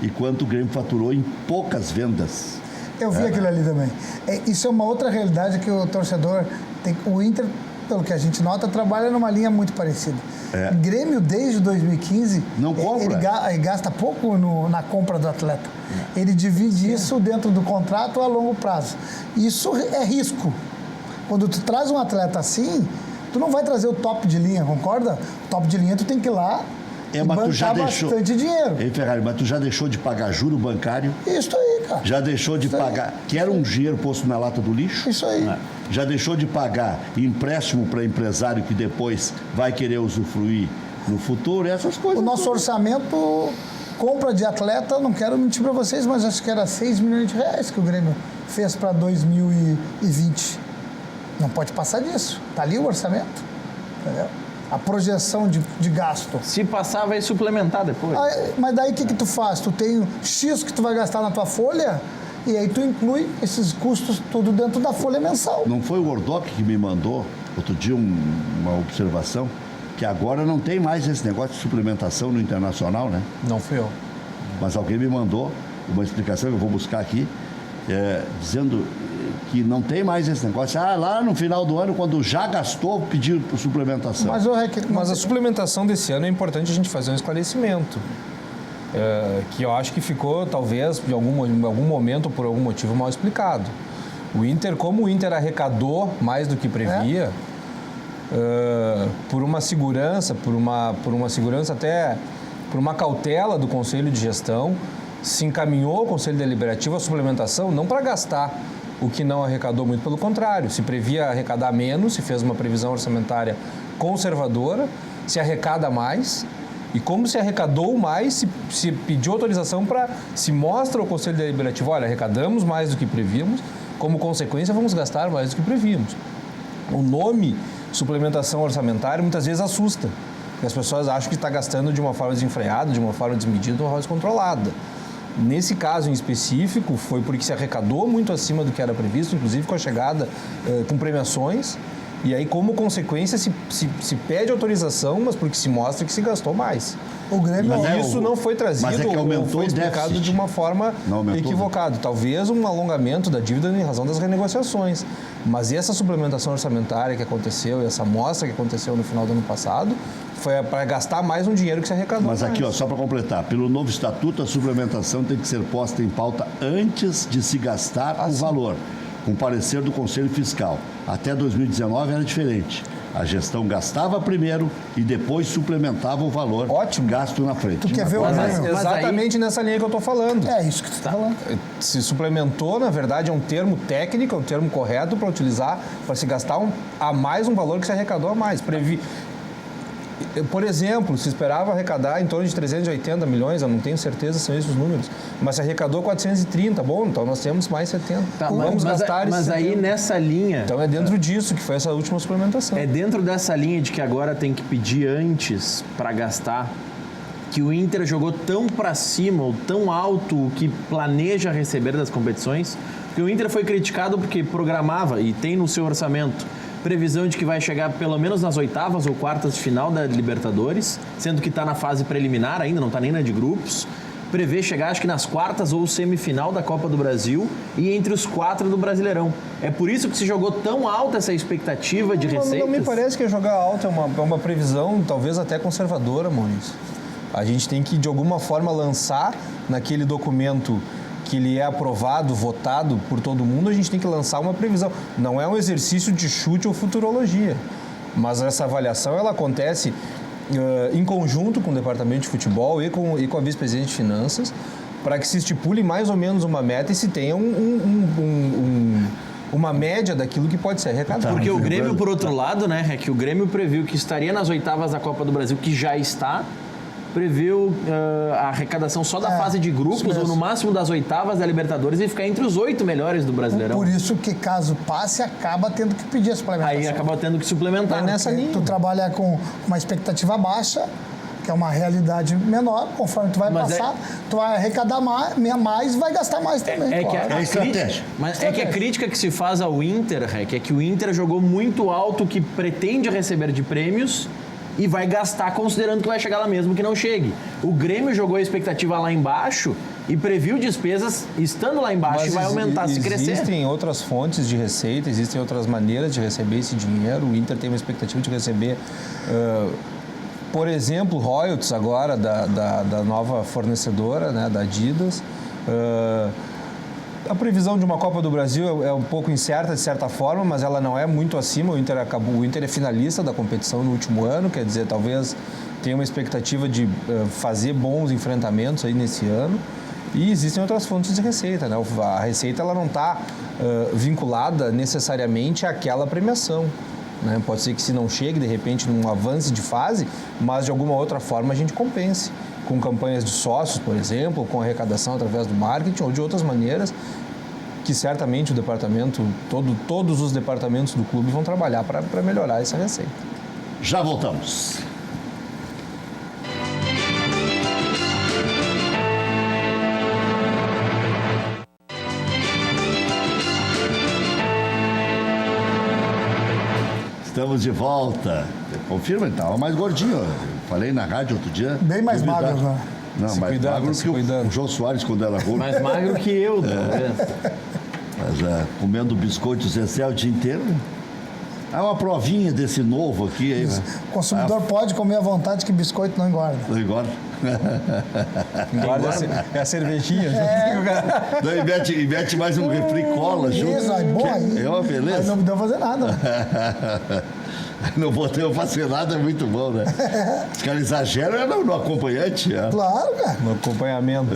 [SPEAKER 1] e quanto o Grêmio faturou em poucas vendas.
[SPEAKER 3] Eu vi aquilo ali também. Isso é uma outra realidade que o torcedor tem. O Inter, pelo que a gente nota, trabalha numa linha muito parecida. O Grêmio, desde 2015,
[SPEAKER 1] não compra.
[SPEAKER 3] Ele gasta pouco na compra do atleta. Ele divide isso dentro do contrato a longo prazo. Isso é risco. Quando tu traz um atleta assim, tu não vai trazer o top de linha, concorda? O top de linha tu tem que ir lá e bancar bastante dinheiro.
[SPEAKER 1] Ei, Ferrari, mas tu já deixou de pagar juro bancário?
[SPEAKER 3] Isso aí, cara.
[SPEAKER 1] Já deixou de pagar... Que era um dinheiro posto na lata do lixo?
[SPEAKER 3] Isso aí.
[SPEAKER 1] Já deixou de pagar empréstimo para empresário que depois vai querer usufruir no futuro? Essas coisas.
[SPEAKER 3] O nosso orçamento, compra de atleta, não quero mentir para vocês, mas acho que era 6 milhões de reais que o Grêmio fez para 2020. Não pode passar disso. Está ali o orçamento. Entendeu? A projeção de gasto.
[SPEAKER 4] Se passar, vai suplementar depois.
[SPEAKER 3] Mas daí o que tu faz? Tu tem X que tu vai gastar na tua folha e aí tu inclui esses custos tudo dentro da folha mensal.
[SPEAKER 1] Não foi o Ordoc que me mandou outro dia uma observação que agora não tem mais esse negócio de suplementação no Internacional, né?
[SPEAKER 2] Não fui eu.
[SPEAKER 1] Mas alguém me mandou uma explicação que eu vou buscar aqui, dizendo que não tem mais esse negócio. Lá no final do ano, quando já gastou, pediu por suplementação.
[SPEAKER 2] Mas a suplementação desse ano é importante a gente fazer um esclarecimento. Que eu acho que ficou, talvez, em algum momento, por algum motivo, mal explicado. O Inter, como o Inter arrecadou mais do que previa, por uma segurança, por uma segurança até, por uma cautela do Conselho de Gestão, se encaminhou ao Conselho Deliberativo a suplementação, não para gastar o que não arrecadou, muito pelo contrário. Se previa arrecadar menos, se fez uma previsão orçamentária conservadora, se arrecada mais. E como se arrecadou mais, se pediu autorização para... Se mostra ao Conselho Deliberativo, olha, arrecadamos mais do que prevíamos, como consequência vamos gastar mais do que prevíamos. O nome suplementação orçamentária muitas vezes assusta, porque as pessoas acham que está gastando de uma forma desenfreada, de uma forma desmedida, de uma forma descontrolada. Nesse caso em específico, foi porque se arrecadou muito acima do que era previsto, inclusive com a chegada com premiações, e aí, como consequência, se pede autorização, mas porque se mostra que se gastou mais.
[SPEAKER 3] O Grêmio...
[SPEAKER 2] Isso não foi trazido ou foi explicado de uma forma equivocada. Talvez um alongamento da dívida em razão das renegociações. Mas essa suplementação orçamentária que aconteceu, essa amostra que aconteceu no final do ano passado, foi para gastar mais um dinheiro que se arrecadou.
[SPEAKER 1] Mas aqui, só para completar, pelo novo estatuto, a suplementação tem que ser posta em pauta antes de se gastar o valor, com parecer do Conselho Fiscal. Até 2019 era diferente. A gestão gastava primeiro e depois suplementava o valor gasto na frente.
[SPEAKER 3] Tu quer ver o Grêmio?
[SPEAKER 2] Exatamente nessa linha que eu estou falando.
[SPEAKER 3] É isso que tu está falando.
[SPEAKER 2] Se suplementou, na verdade, é um termo técnico, é um termo correto para utilizar, para se gastar a mais um valor que se arrecadou a mais. Por exemplo, se esperava arrecadar em torno de 380 milhões, eu não tenho certeza se são esses os números, mas se arrecadou 430, bom, então nós temos mais 70. Vamos gastar
[SPEAKER 4] mas aí nessa linha...
[SPEAKER 2] Então é dentro disso que foi essa última suplementação.
[SPEAKER 4] É dentro dessa linha de que agora tem que pedir antes para gastar, que o Inter jogou tão para cima ou tão alto o que planeja receber das competições, que o Inter foi criticado porque programava e tem no seu orçamento previsão de que vai chegar pelo menos nas oitavas ou quartas de final da Libertadores, sendo que está na fase preliminar ainda, não está nem na de grupos. Prevê chegar, acho que nas quartas ou semifinal da Copa do Brasil e entre os 4 do Brasileirão. É por isso que se jogou tão alta essa expectativa de receitas?
[SPEAKER 2] Não me parece que jogar alto é uma previsão talvez até conservadora, Maurício. A gente tem que, de alguma forma, lançar naquele documento que ele é aprovado, votado por todo mundo, a gente tem que lançar uma previsão. Não é um exercício de chute ou futurologia, mas essa avaliação ela acontece em conjunto com o Departamento de Futebol e com a Vice-Presidente de Finanças, para que se estipule mais ou menos uma meta e se tenha uma média daquilo que pode ser arrecadado.
[SPEAKER 4] Porque o Grêmio, por outro lado, né, é que o Grêmio previu que estaria nas oitavas da Copa do Brasil, que já está, previu a arrecadação só da fase de grupos ou no máximo das oitavas da Libertadores e ficar entre os 8 melhores do Brasileirão.
[SPEAKER 3] Por isso que, caso passe, acaba tendo que pedir a suplementação.
[SPEAKER 4] Aí acaba tendo que suplementar.
[SPEAKER 3] Nessa linha. Tu trabalha com uma expectativa baixa, que é uma realidade menor, conforme tu vai
[SPEAKER 4] Mas
[SPEAKER 3] passar, tu vai arrecadar mais e vai gastar mais também.
[SPEAKER 4] É que
[SPEAKER 3] claro.
[SPEAKER 1] É estratégia.
[SPEAKER 4] Mas é que a crítica que se faz ao Inter, Rec, é que o Inter jogou muito alto o que pretende receber de prêmios e vai gastar considerando que vai chegar lá mesmo que não chegue. O Grêmio jogou a expectativa lá embaixo e previu despesas estando lá embaixo e vai aumentar se crescer.
[SPEAKER 2] Existem outras fontes de receita, existem outras maneiras de receber esse dinheiro. O Inter tem uma expectativa de receber, por exemplo, royalties agora da nova fornecedora, né, da Adidas. A previsão de uma Copa do Brasil é um pouco incerta, de certa forma, mas ela não é muito acima. O Inter é finalista da competição no último ano, quer dizer, talvez tenha uma expectativa de fazer bons enfrentamentos aí nesse ano. E existem outras fontes de receita, né? A receita ela não está vinculada necessariamente àquela premiação, né? Pode ser que se não chegue, de repente, num avanço de fase, mas de alguma outra forma a gente compense. Com campanhas de sócios, por exemplo, com arrecadação através do marketing ou de outras maneiras que certamente o departamento, todos os departamentos do clube vão trabalhar para melhorar essa receita.
[SPEAKER 1] Já voltamos. Estamos de volta. Confirma, ele estava mais gordinho. Eu falei na rádio outro dia.
[SPEAKER 3] Bem mais
[SPEAKER 1] Duvidar.
[SPEAKER 3] magro agora.
[SPEAKER 1] Não,
[SPEAKER 2] Se
[SPEAKER 1] mais
[SPEAKER 2] cuidando,
[SPEAKER 1] magro
[SPEAKER 2] se
[SPEAKER 1] que
[SPEAKER 2] cuidando.
[SPEAKER 1] o João Soares quando era gordo.
[SPEAKER 4] Mais magro que eu, talvez.
[SPEAKER 1] Mas comendo biscoitos Zezé o dia inteiro. Há uma provinha desse novo aqui. Aí, né?
[SPEAKER 3] O consumidor pode comer à vontade que biscoito não engorda.
[SPEAKER 1] Não engorda.
[SPEAKER 2] Engorda é a cervejinha.
[SPEAKER 1] Não, e mete mais um refri cola junto.
[SPEAKER 3] Isso, aí, bom aí.
[SPEAKER 1] É uma beleza.
[SPEAKER 3] Mas não deu fazer nada.
[SPEAKER 1] Não botei eu fazer nada, é muito bom, né? Os caras exageram no acompanhante. É.
[SPEAKER 3] Claro, cara.
[SPEAKER 2] No acompanhamento.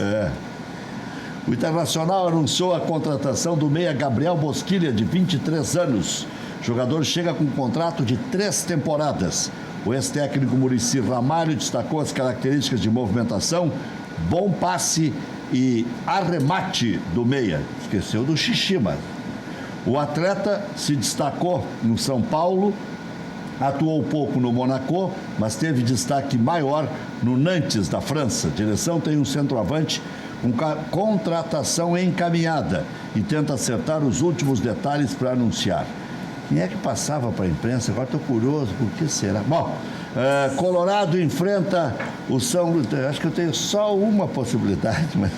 [SPEAKER 1] O Internacional anunciou a contratação do meia Gabriel Bosquilha, de 23 anos. O jogador chega com um contrato de 3 temporadas. O ex-técnico Muricy Ramalho destacou as características de movimentação, bom passe e arremate do meia. Esqueceu do xixi, mas... O atleta se destacou no São Paulo, atuou pouco no Monaco, mas teve destaque maior no Nantes, da França. A direção tem um centroavante com contratação encaminhada e tenta acertar os últimos detalhes para anunciar. Quem é que passava para a imprensa? Agora estou curioso, por que será? Bom, Colorado enfrenta o São Luís. Acho que eu tenho só uma possibilidade, mas...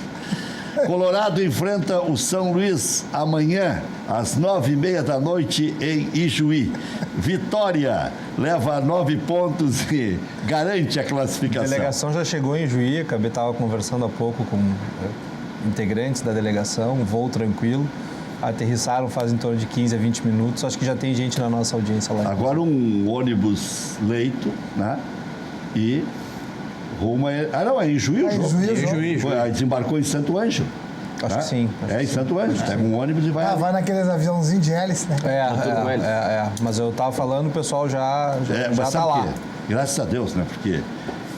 [SPEAKER 1] Colorado enfrenta o São Luís amanhã, às 9h30 da noite, em Ijuí. Vitória leva 9 pontos e garante a classificação.
[SPEAKER 2] A delegação já chegou em Juí, estava conversando há pouco com integrantes da delegação, um voo tranquilo. Aterrissaram faz em torno de 15 a 20 minutos. Acho que já tem gente na nossa audiência lá.
[SPEAKER 1] Agora um ônibus leito, né? E rumo a... Ah, não, é em Juí o jogo.
[SPEAKER 4] Juí.
[SPEAKER 1] Desembarcou em Santo Ângelo.
[SPEAKER 2] Acho que sim.
[SPEAKER 1] Em Santo Ângelo. Pega um ônibus e vai...
[SPEAKER 3] Vai naqueles aviãozinhos de hélice, né?
[SPEAKER 2] Mas eu estava falando, o pessoal já
[SPEAKER 1] mas
[SPEAKER 2] está
[SPEAKER 1] sabe
[SPEAKER 2] lá.
[SPEAKER 1] quê? Graças a Deus, né? Porque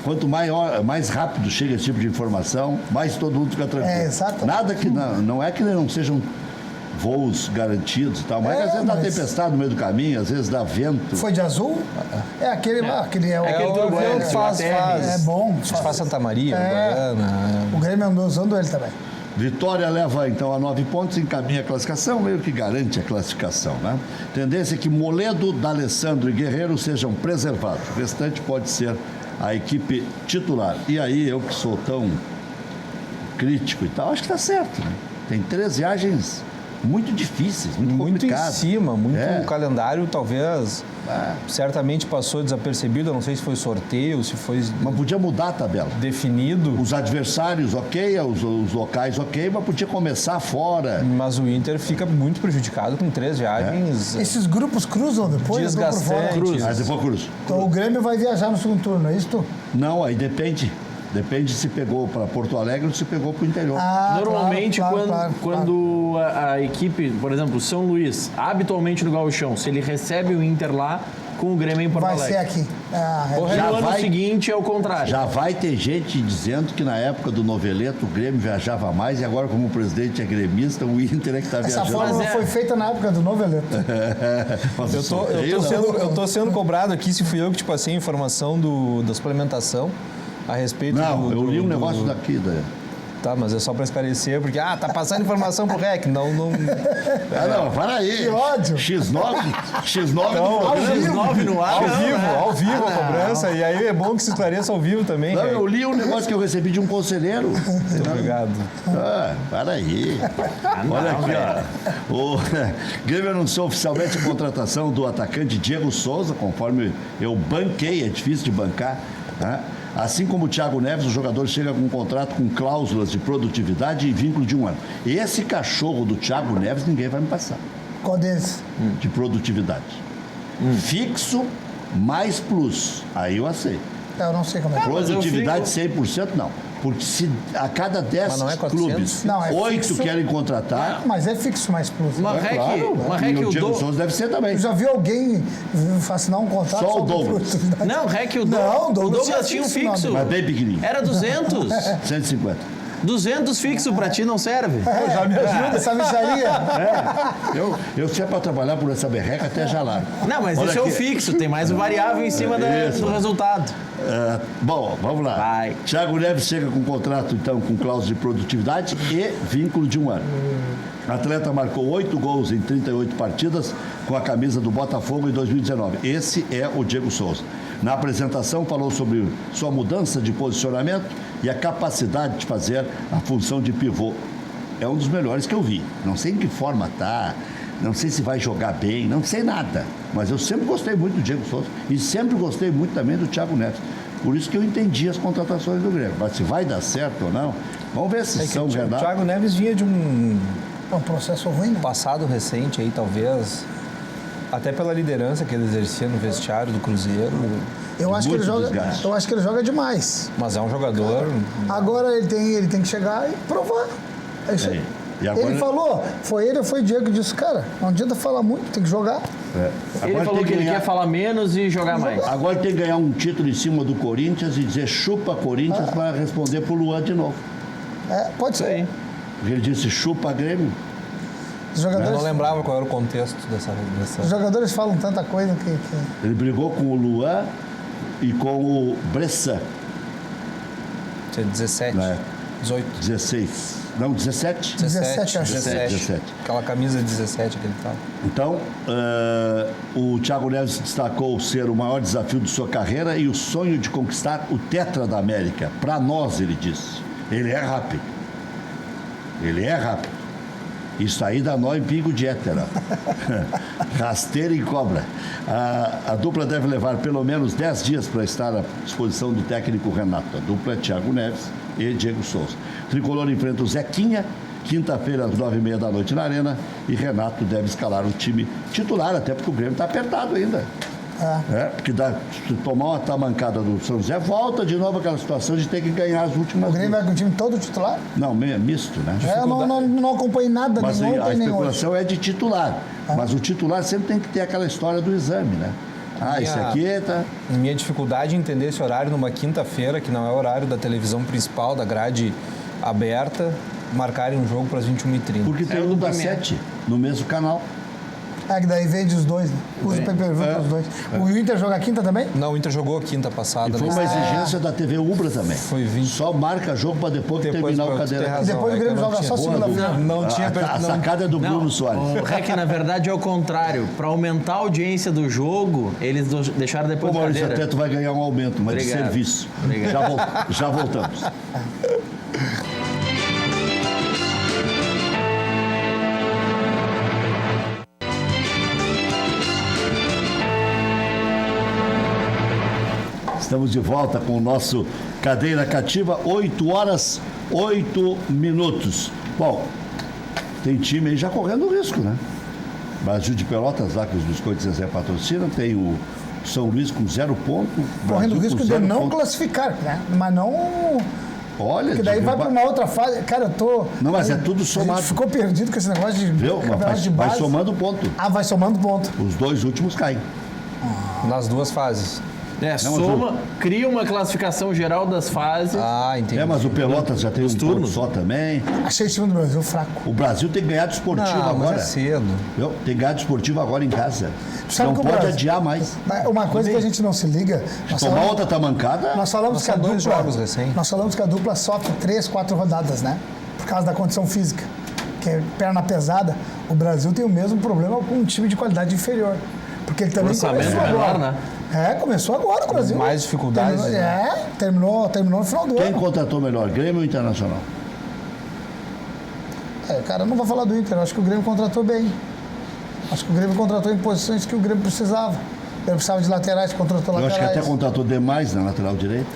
[SPEAKER 1] quanto mais rápido chega esse tipo de informação, mais todo mundo fica tranquilo.
[SPEAKER 3] Exato.
[SPEAKER 1] Nada que... Não é que não sejam voos garantidos e tal, mas às vezes dá tempestade no meio do caminho, às vezes dá vento.
[SPEAKER 3] Foi de azul? É aquele
[SPEAKER 4] aquele
[SPEAKER 2] o
[SPEAKER 4] turbulento,
[SPEAKER 2] que faz.
[SPEAKER 3] É bom.
[SPEAKER 2] A gente faz Santa Maria, Goiânia.
[SPEAKER 3] O Grêmio andou usando ele também.
[SPEAKER 1] Vitória leva, então, a 9 pontos, encaminha a classificação, meio que garante a classificação, né? Tendência é que Moledo, D'Alessandro e Guerreiro sejam preservados. O restante pode ser a equipe titular. E aí, eu que sou tão crítico e tal, acho que está certo, né? Tem 3 viagens muito difíceis, muito complicadas.
[SPEAKER 2] Em cima, o calendário talvez certamente passou desapercebido, eu não sei se foi sorteio, se foi
[SPEAKER 1] Mas podia mudar a tabela.
[SPEAKER 2] definido,
[SPEAKER 1] Os adversários, ok, os locais, ok, mas podia começar fora.
[SPEAKER 2] mas o Inter fica muito prejudicado com 3 viagens
[SPEAKER 3] Esses grupos cruzam depois? eu tô por fora.
[SPEAKER 2] desgastantes.
[SPEAKER 1] Mas depois cruz.
[SPEAKER 3] Então o Grêmio vai viajar no segundo turno, é isso? Tu?
[SPEAKER 1] Não, aí depende. Depende se pegou para Porto Alegre ou se pegou para o interior.
[SPEAKER 4] Normalmente,
[SPEAKER 3] claro.
[SPEAKER 4] quando a equipe, por exemplo, o São Luís, habitualmente no Gauchão, se ele recebe o Inter lá, com o Grêmio em Porto
[SPEAKER 3] Vai
[SPEAKER 4] Alegre.
[SPEAKER 3] ser aqui.
[SPEAKER 4] No ano seguinte é o contrário.
[SPEAKER 1] Já vai ter gente dizendo que na época do Noveleto o Grêmio viajava mais e agora, como o presidente é gremista, o Inter é que está
[SPEAKER 3] Essa
[SPEAKER 1] viajando.
[SPEAKER 3] fórmula foi feita na época do Noveleto.
[SPEAKER 2] Eu tô sendo cobrado aqui se fui eu que te passei a informação da suplementação. a respeito
[SPEAKER 1] Não,
[SPEAKER 2] do...
[SPEAKER 1] eu li um negócio daqui.
[SPEAKER 2] Tá, mas é só para esclarecer, porque, tá passando informação pro REC. Não...
[SPEAKER 1] Não, para aí.
[SPEAKER 3] Que ódio.
[SPEAKER 1] X9
[SPEAKER 4] X9 no ar.
[SPEAKER 2] Ao vivo a cobrança, e aí é bom que se esclareça ao vivo também.
[SPEAKER 1] Não,
[SPEAKER 2] cara.
[SPEAKER 1] eu li um negócio que eu recebi de um conselheiro.
[SPEAKER 2] Muito obrigado.
[SPEAKER 1] Para aí. Olha aqui, ó. O Grêmio anunciou oficialmente a contratação do atacante Diego Souza, conforme eu banquei, é difícil de bancar, né? Assim como o Thiago Neves, o jogador chega com um contrato com cláusulas de produtividade e vínculo de 1 ano. Esse cachorro do Thiago Neves ninguém vai me passar.
[SPEAKER 3] Qual deles?
[SPEAKER 1] De produtividade. Fixo mais plus. Aí eu aceito.
[SPEAKER 3] Eu não sei como é.
[SPEAKER 1] Produtividade 100% não. Porque se a cada 10
[SPEAKER 2] Mas não é 400?
[SPEAKER 1] clubes,
[SPEAKER 3] Não, é
[SPEAKER 1] 8
[SPEAKER 3] fixo.
[SPEAKER 1] querem contratar,
[SPEAKER 3] Mas é fixo mais plus.
[SPEAKER 4] Mas
[SPEAKER 1] é claro. E o Diego Souza deve ser também.
[SPEAKER 3] Eu já vi alguém assinar um contrato
[SPEAKER 1] Só o
[SPEAKER 3] com
[SPEAKER 1] Douglas.
[SPEAKER 3] produtividade.
[SPEAKER 4] Não, REC, o
[SPEAKER 3] Não,
[SPEAKER 4] Douglas tinha um fixo.
[SPEAKER 1] Mas bem pequenininho.
[SPEAKER 4] Era 200.
[SPEAKER 1] 150.
[SPEAKER 4] 200 fixo pra ti não serve?
[SPEAKER 3] Já me ajuda essa micharia.
[SPEAKER 1] Eu se é para trabalhar por essa berreca, até já largo.
[SPEAKER 4] Não, mas
[SPEAKER 1] Olha
[SPEAKER 4] esse é o
[SPEAKER 1] aqui.
[SPEAKER 4] fixo, tem mais o variável em cima
[SPEAKER 1] Isso.
[SPEAKER 4] do resultado.
[SPEAKER 1] Bom, vamos lá.
[SPEAKER 4] Vai.
[SPEAKER 1] Thiago Neves chega com contrato, então, com cláusula de produtividade e vínculo de 1 ano. O atleta marcou 8 gols em 38 partidas com a camisa do Botafogo em 2019. Esse é o Diego Souza. Na apresentação, falou sobre sua mudança de posicionamento e a capacidade de fazer a função de pivô. É um dos melhores que eu vi. Não sei em que forma tá, não sei se vai jogar bem, não sei nada. Mas eu sempre gostei muito do Diego Souza e sempre gostei muito também do Thiago Neves. Por isso que eu entendi as contratações do Grêmio. Mas se vai dar certo ou não, vamos ver se são
[SPEAKER 2] O
[SPEAKER 1] verdade.
[SPEAKER 2] Thiago Neves vinha de um
[SPEAKER 3] É um processo ruim, né?
[SPEAKER 2] passado recente aí, talvez, até pela liderança que ele exercia no vestiário do Cruzeiro,
[SPEAKER 3] Eu acho que ele
[SPEAKER 1] Muito
[SPEAKER 3] joga,
[SPEAKER 1] desgaste.
[SPEAKER 3] eu acho que ele joga demais.
[SPEAKER 2] mas é um jogador...
[SPEAKER 3] Agora ele tem que chegar e provar. É isso aí.
[SPEAKER 1] E agora-
[SPEAKER 3] Ele falou, foi ele ou foi o Diego que disse, cara, não adianta falar muito, tem que jogar.
[SPEAKER 4] Ele
[SPEAKER 1] Agora
[SPEAKER 4] falou
[SPEAKER 1] tem
[SPEAKER 4] que ele
[SPEAKER 1] ganhar-
[SPEAKER 4] quer falar menos e jogar mais.
[SPEAKER 1] Agora tem que ganhar um título em cima do Corinthians e dizer chupa Corinthians para responder pro Luan de novo.
[SPEAKER 3] Pode ser.
[SPEAKER 4] aí.
[SPEAKER 1] Porque ele disse chupa Grêmio.
[SPEAKER 3] Os
[SPEAKER 2] Eu
[SPEAKER 3] jogadores,
[SPEAKER 2] não lembrava qual era o contexto dessa...
[SPEAKER 3] os jogadores falam tanta coisa que...
[SPEAKER 1] Ele brigou com o Luan e com o Bressan,
[SPEAKER 2] 17,
[SPEAKER 1] né?
[SPEAKER 2] 18,
[SPEAKER 1] 16. Não, 17?
[SPEAKER 3] 17, acho.
[SPEAKER 1] 17.
[SPEAKER 2] Aquela camisa 17 que ele tava.
[SPEAKER 1] Então, o Thiago Neves destacou ser o maior desafio de sua carreira e o sonho de conquistar o Tetra da América. Para nós, ele disse. Ele é rápido. Ele é rápido. Isso aí dá nó em pingo de hétera. Rasteira e cobra. A dupla deve levar pelo menos 10 dias para estar à disposição do técnico Renato. A dupla é Thiago Neves e Diego Souza. Tricolor enfrenta o Zequinha, quinta-feira às 9h30 da noite na Arena, e Renato deve escalar o time titular, até porque o Grêmio está apertado ainda. Porque se tomar uma tamancada do São José, volta de novo aquela situação de ter que ganhar as últimas
[SPEAKER 3] O Grêmio
[SPEAKER 1] duas.
[SPEAKER 3] vai com o time todo titular?
[SPEAKER 1] Não, misto, né?
[SPEAKER 3] Eu não acompanhei nada,
[SPEAKER 1] Mas
[SPEAKER 3] nem
[SPEAKER 1] a
[SPEAKER 3] ontem, nem hoje.
[SPEAKER 1] especulação é de titular. Mas o titular sempre tem que ter aquela história do exame, né? Esse aqui tá...
[SPEAKER 2] Minha dificuldade em entender esse horário numa quinta-feira, que não é o horário da televisão principal, da grade aberta, marcarem um jogo para as 21h30.
[SPEAKER 1] Porque tem
[SPEAKER 4] o
[SPEAKER 1] um
[SPEAKER 4] do
[SPEAKER 1] da
[SPEAKER 4] Premier.
[SPEAKER 1] 7 no mesmo canal.
[SPEAKER 3] Que daí vende os dois, né? Usa o pay-per-view para os dois. O Inter joga quinta também?
[SPEAKER 2] Não, o Inter jogou quinta passada.
[SPEAKER 1] E foi uma exigência da TV Ubra também.
[SPEAKER 2] Foi 20.
[SPEAKER 1] Só marca jogo para depois que
[SPEAKER 2] Depois,
[SPEAKER 1] terminar o
[SPEAKER 2] tu tem
[SPEAKER 1] cadeira.
[SPEAKER 2] razão,
[SPEAKER 3] Depois o
[SPEAKER 2] é que
[SPEAKER 3] Grêmio
[SPEAKER 2] eu não
[SPEAKER 3] joga
[SPEAKER 2] tinha-
[SPEAKER 3] só segunda-feira.
[SPEAKER 2] Não tinha...
[SPEAKER 1] A sacada é do Bruno Soares.
[SPEAKER 4] O REC, na verdade, é o contrário. Para aumentar a audiência do jogo, eles deixaram depois
[SPEAKER 1] Pô,
[SPEAKER 4] da
[SPEAKER 1] Maurício,
[SPEAKER 4] cadeira.
[SPEAKER 1] até tu vai ganhar um aumento, mas de
[SPEAKER 4] Obrigado.
[SPEAKER 1] serviço.
[SPEAKER 4] Obrigado.
[SPEAKER 1] Já voltamos. Estamos de volta com o nosso Cadeira Cativa, 8h08. Bom, tem time aí já correndo risco, né? Brasil de Pelotas, lá que os biscoitos Zezé patrocinam, tem o São Luís com 0 ponto.
[SPEAKER 3] Correndo o
[SPEAKER 1] Brasil
[SPEAKER 3] risco
[SPEAKER 1] com
[SPEAKER 3] de
[SPEAKER 1] 0
[SPEAKER 3] não
[SPEAKER 1] ponto.
[SPEAKER 3] classificar, né? Mas não...
[SPEAKER 1] Olha,
[SPEAKER 3] Porque daí vai para uma outra fase. Cara, eu tô...
[SPEAKER 1] Não, mas é tudo somado.
[SPEAKER 3] A gente ficou perdido com esse negócio de
[SPEAKER 1] Viu?
[SPEAKER 3] campeonato de
[SPEAKER 1] Vai
[SPEAKER 3] base.
[SPEAKER 1] somando ponto.
[SPEAKER 3] Vai somando ponto.
[SPEAKER 1] Os dois últimos caem.
[SPEAKER 2] Nas duas fases.
[SPEAKER 4] Soma, cria uma classificação geral das fases.
[SPEAKER 2] Ah, entendi.
[SPEAKER 1] Mas o Pelotas já tem um turno
[SPEAKER 4] turnos.
[SPEAKER 1] só também.
[SPEAKER 3] Achei o time do Brasil fraco.
[SPEAKER 1] O Brasil tem que ganhar do esportivo
[SPEAKER 2] Não, mas
[SPEAKER 1] agora.
[SPEAKER 2] é cedo.
[SPEAKER 1] Tem que ganhar do esportivo agora em casa.
[SPEAKER 3] Sabe
[SPEAKER 1] Não
[SPEAKER 3] que o
[SPEAKER 1] pode
[SPEAKER 3] Brasil-
[SPEAKER 1] adiar mais.
[SPEAKER 3] Uma coisa que a gente não se liga.
[SPEAKER 1] Tomar outra tamancada,
[SPEAKER 3] Nós falamos que a
[SPEAKER 2] São dois
[SPEAKER 3] dupla,
[SPEAKER 2] jogos recém.
[SPEAKER 3] nós falamos que a dupla sofre 3, 4 rodadas, né? Por causa da condição física, que é perna pesada. O Brasil tem o mesmo problema com um time de qualidade inferior. Porque ele também
[SPEAKER 4] Orçamento
[SPEAKER 3] começou
[SPEAKER 4] menor,
[SPEAKER 3] agora.
[SPEAKER 4] né?
[SPEAKER 3] Começou agora o Brasil.
[SPEAKER 2] Mais dificuldades,
[SPEAKER 3] Terminou no final do
[SPEAKER 1] quem
[SPEAKER 3] ano.
[SPEAKER 1] contratou melhor, Grêmio ou Internacional?
[SPEAKER 3] Cara, eu não vou falar do Inter, eu acho que o Grêmio contratou bem. Acho que o Grêmio contratou em posições que o Grêmio precisava. Ele precisava de laterais, contratou
[SPEAKER 1] Eu acho
[SPEAKER 3] laterais.
[SPEAKER 1] que até contratou demais na lateral direita.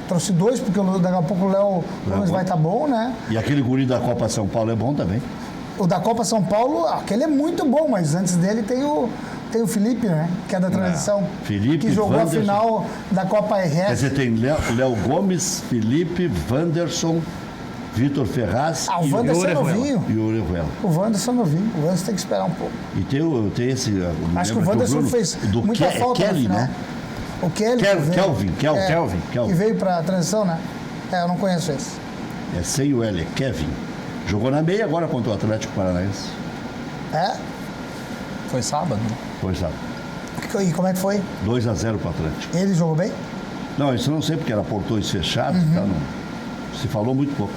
[SPEAKER 3] Trouxe 2, porque daqui a pouco o Léo Gomes vai estar bom, né?
[SPEAKER 1] E aquele guri da Copa São Paulo é bom também.
[SPEAKER 3] O da Copa São Paulo, aquele é muito bom, mas antes dele tem o Felipe, né? Que é da transição.
[SPEAKER 1] Felipe,
[SPEAKER 3] que jogou
[SPEAKER 1] Wanderson.
[SPEAKER 3] a final da Copa
[SPEAKER 1] Quer
[SPEAKER 3] RS.
[SPEAKER 1] dizer, tem Léo Gomes, Felipe, Wanderson, Vitor Ferraz
[SPEAKER 3] O Wanderson é novinho.
[SPEAKER 1] e o Orejuela.
[SPEAKER 3] O Wanderson é novinho. O Wanderson tem que esperar um pouco.
[SPEAKER 1] E tem esse...
[SPEAKER 3] Acho que o Wanderson fez
[SPEAKER 1] do
[SPEAKER 3] muita falta
[SPEAKER 1] Kelly,
[SPEAKER 3] no final.
[SPEAKER 1] né?
[SPEAKER 3] O Kelly. que veio-
[SPEAKER 1] Kelvin.
[SPEAKER 3] Que veio pra transição, né? Eu não conheço esse.
[SPEAKER 1] É sem o L, é Kevin. Jogou na meia agora contra o Atlético Paranaense.
[SPEAKER 2] Foi sábado, né?
[SPEAKER 1] Pois sabe.
[SPEAKER 3] E como é que foi?
[SPEAKER 1] 2-0 para o Atlético.
[SPEAKER 3] Ele jogou bem?
[SPEAKER 1] Não, isso eu não sei porque era portões fechados, tá? Se falou muito pouco.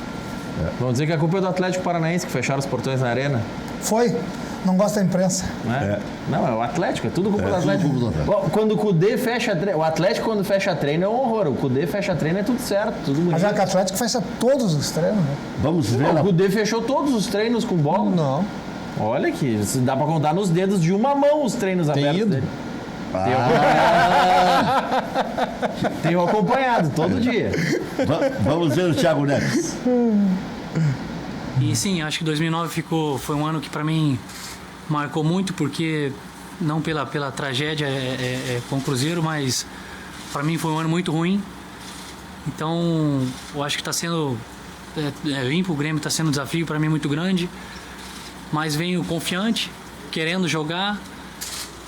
[SPEAKER 4] Vamos dizer que a culpa é do Atlético Paranaense, que fecharam os portões na arena.
[SPEAKER 3] Foi. Não gosta da imprensa.
[SPEAKER 4] Né? Não, é o Atlético, é tudo culpa do
[SPEAKER 1] tudo
[SPEAKER 4] Atlético.
[SPEAKER 1] culpa do Atlético.
[SPEAKER 4] Bom, quando o Cudê fecha treino, o Atlético quando fecha treino é um horror. O Cudê fecha treino é tudo certo, tudo bonito.
[SPEAKER 3] Mas é que o Atlético fecha todos os treinos, né?
[SPEAKER 1] Vamos ver
[SPEAKER 4] Não,
[SPEAKER 1] na
[SPEAKER 4] o Cudê fechou todos os treinos com bola.
[SPEAKER 2] Não.
[SPEAKER 4] Olha que dá pra contar nos dedos de uma mão os treinos abertos
[SPEAKER 2] ido?
[SPEAKER 4] dele. Tenho acompanhado todo dia.
[SPEAKER 1] Vamos ver o Thiago Neves.
[SPEAKER 5] E sim, acho que 2009 foi um ano que para mim marcou muito, porque não pela tragédia com o Cruzeiro, mas para mim foi um ano muito ruim. Então, eu acho que está sendo vir para o Grêmio está sendo um desafio para mim muito grande, mas venho confiante, querendo jogar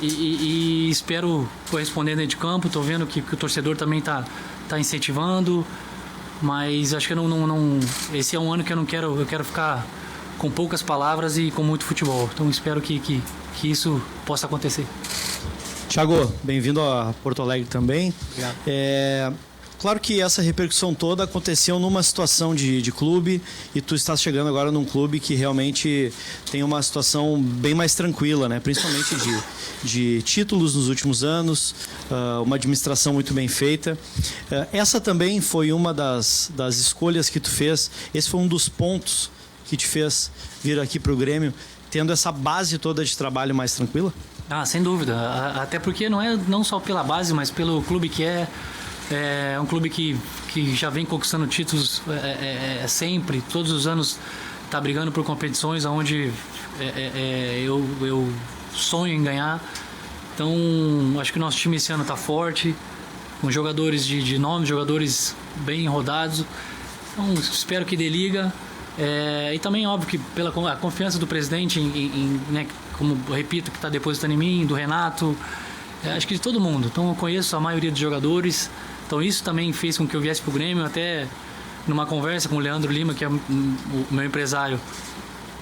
[SPEAKER 5] e espero corresponder dentro de campo. Estou vendo que o torcedor também está incentivando. Mas acho que esse é um ano que eu quero ficar com poucas palavras e com muito futebol. Então espero que isso possa acontecer.
[SPEAKER 6] Thiago, bem-vindo a Porto Alegre também.
[SPEAKER 5] Obrigado.
[SPEAKER 6] Claro que essa repercussão toda aconteceu numa situação de clube e tu estás chegando agora num clube que realmente tem uma situação bem mais tranquila, né? Principalmente de títulos nos últimos anos, uma administração muito bem feita. Essa também foi uma das escolhas que tu fez, esse foi um dos pontos que te fez vir aqui para o Grêmio, tendo essa base toda de trabalho mais tranquila?
[SPEAKER 5] Sem dúvida. Até porque não só pela base, mas pelo clube que é um clube que já vem conquistando títulos sempre, todos os anos está brigando por competições onde eu sonho em ganhar. Então, acho que o nosso time esse ano está forte, com jogadores de nome, jogadores bem rodados. Então, espero que dê liga. E também, óbvio, que pela a confiança do presidente, né, como eu repito, que está depositando em mim, do Renato, acho que de todo mundo. Então, eu conheço a maioria dos jogadores. Então, isso também fez com que eu viesse para o Grêmio, até numa conversa com o Leandro Lima, que é o meu empresário,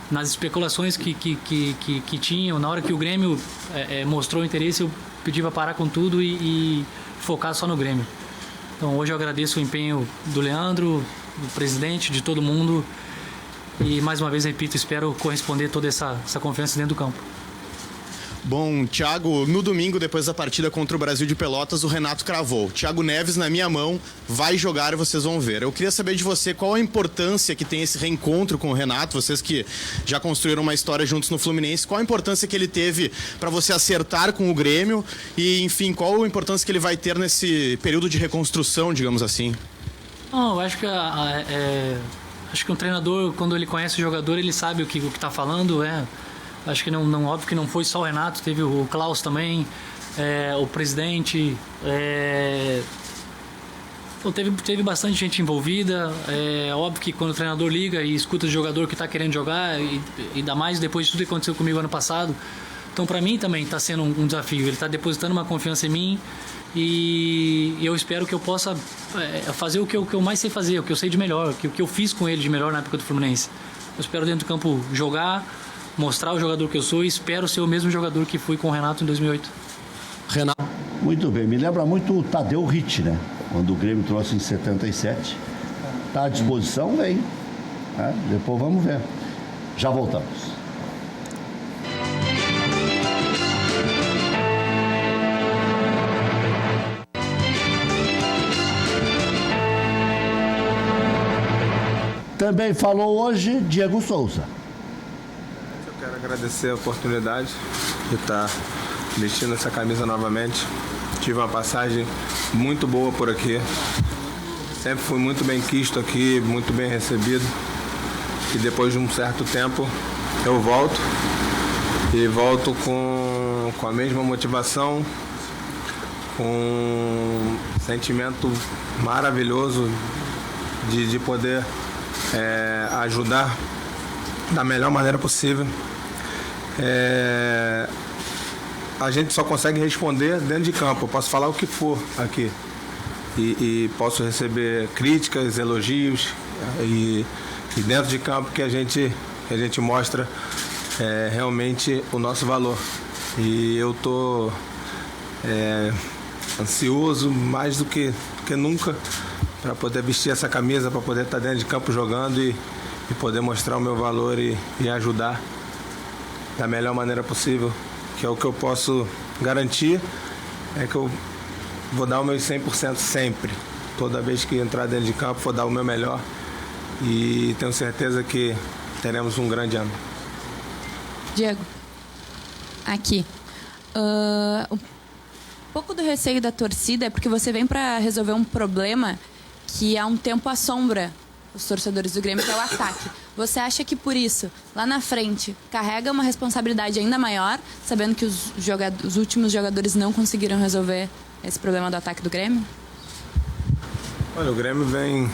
[SPEAKER 5] nas especulações que tinham, na hora que o Grêmio mostrou interesse, eu pedi para parar com tudo e focar só no Grêmio. Então, hoje eu agradeço o empenho do Leandro, do presidente, de todo mundo. E, mais uma vez, repito, espero corresponder toda essa confiança dentro do campo.
[SPEAKER 7] Bom, Thiago, no domingo, depois da partida contra o Brasil de Pelotas, o Renato cravou: Thiago Neves na minha mão, vai jogar e vocês vão ver. Eu queria saber de você qual a importância que tem esse reencontro com o Renato, vocês que já construíram uma história juntos no Fluminense, qual a importância que ele teve para você acertar com o Grêmio e, enfim, qual a importância que ele vai ter nesse período de reconstrução, digamos assim?
[SPEAKER 5] Não, eu acho que acho que um treinador, quando ele conhece o jogador, ele sabe o que está falando. Acho que óbvio que não foi só o Renato, teve o Klaus também, o presidente. Teve bastante gente envolvida. Óbvio que quando o treinador liga e escuta o jogador que está querendo jogar, e ainda mais depois de tudo que aconteceu comigo ano passado. Então, para mim também está sendo um desafio. Ele está depositando uma confiança em mim E eu espero que eu possa fazer o que eu mais sei fazer, o que eu sei de melhor, o que eu fiz com ele de melhor na época do Fluminense. Eu espero dentro do campo jogar, mostrar o jogador que eu sou e espero ser o mesmo jogador que fui com o Renato em 2008.
[SPEAKER 7] Renato.
[SPEAKER 1] Muito bem, me lembra muito o Tadeu Ritt, né? Quando o Grêmio trouxe em 77. Está à disposição, vem. Depois vamos ver. Já voltamos. Também falou hoje Diego Souza.
[SPEAKER 8] Eu quero agradecer a oportunidade de estar vestindo essa camisa novamente. Tive uma passagem muito boa por aqui. Sempre fui muito bem quisto aqui, muito bem recebido. E depois de um certo tempo eu volto. E volto com a mesma motivação, com um sentimento maravilhoso de poder ajudar da melhor maneira possível. A gente só consegue responder dentro de campo. Eu posso falar o que for aqui e posso receber críticas, elogios e dentro de campo que a gente mostra realmente o nosso valor. E eu tô ansioso mais do que nunca para poder vestir essa camisa, para poder estar dentro de campo jogando e poder mostrar o meu valor e ajudar da melhor maneira possível, que é o que eu posso garantir, é que eu vou dar o meu 100% sempre. Toda vez que entrar dentro de campo, vou dar o meu melhor e tenho certeza que teremos um grande ano.
[SPEAKER 9] Diego, aqui. Um pouco do receio da torcida é porque você vem para resolver um problema que há um tempo assombra os torcedores do Grêmio, que é o ataque. Você acha que por isso, lá na frente, carrega uma responsabilidade ainda maior, sabendo que os últimos jogadores não conseguiram resolver esse problema do ataque do Grêmio?
[SPEAKER 8] Olha, o Grêmio vem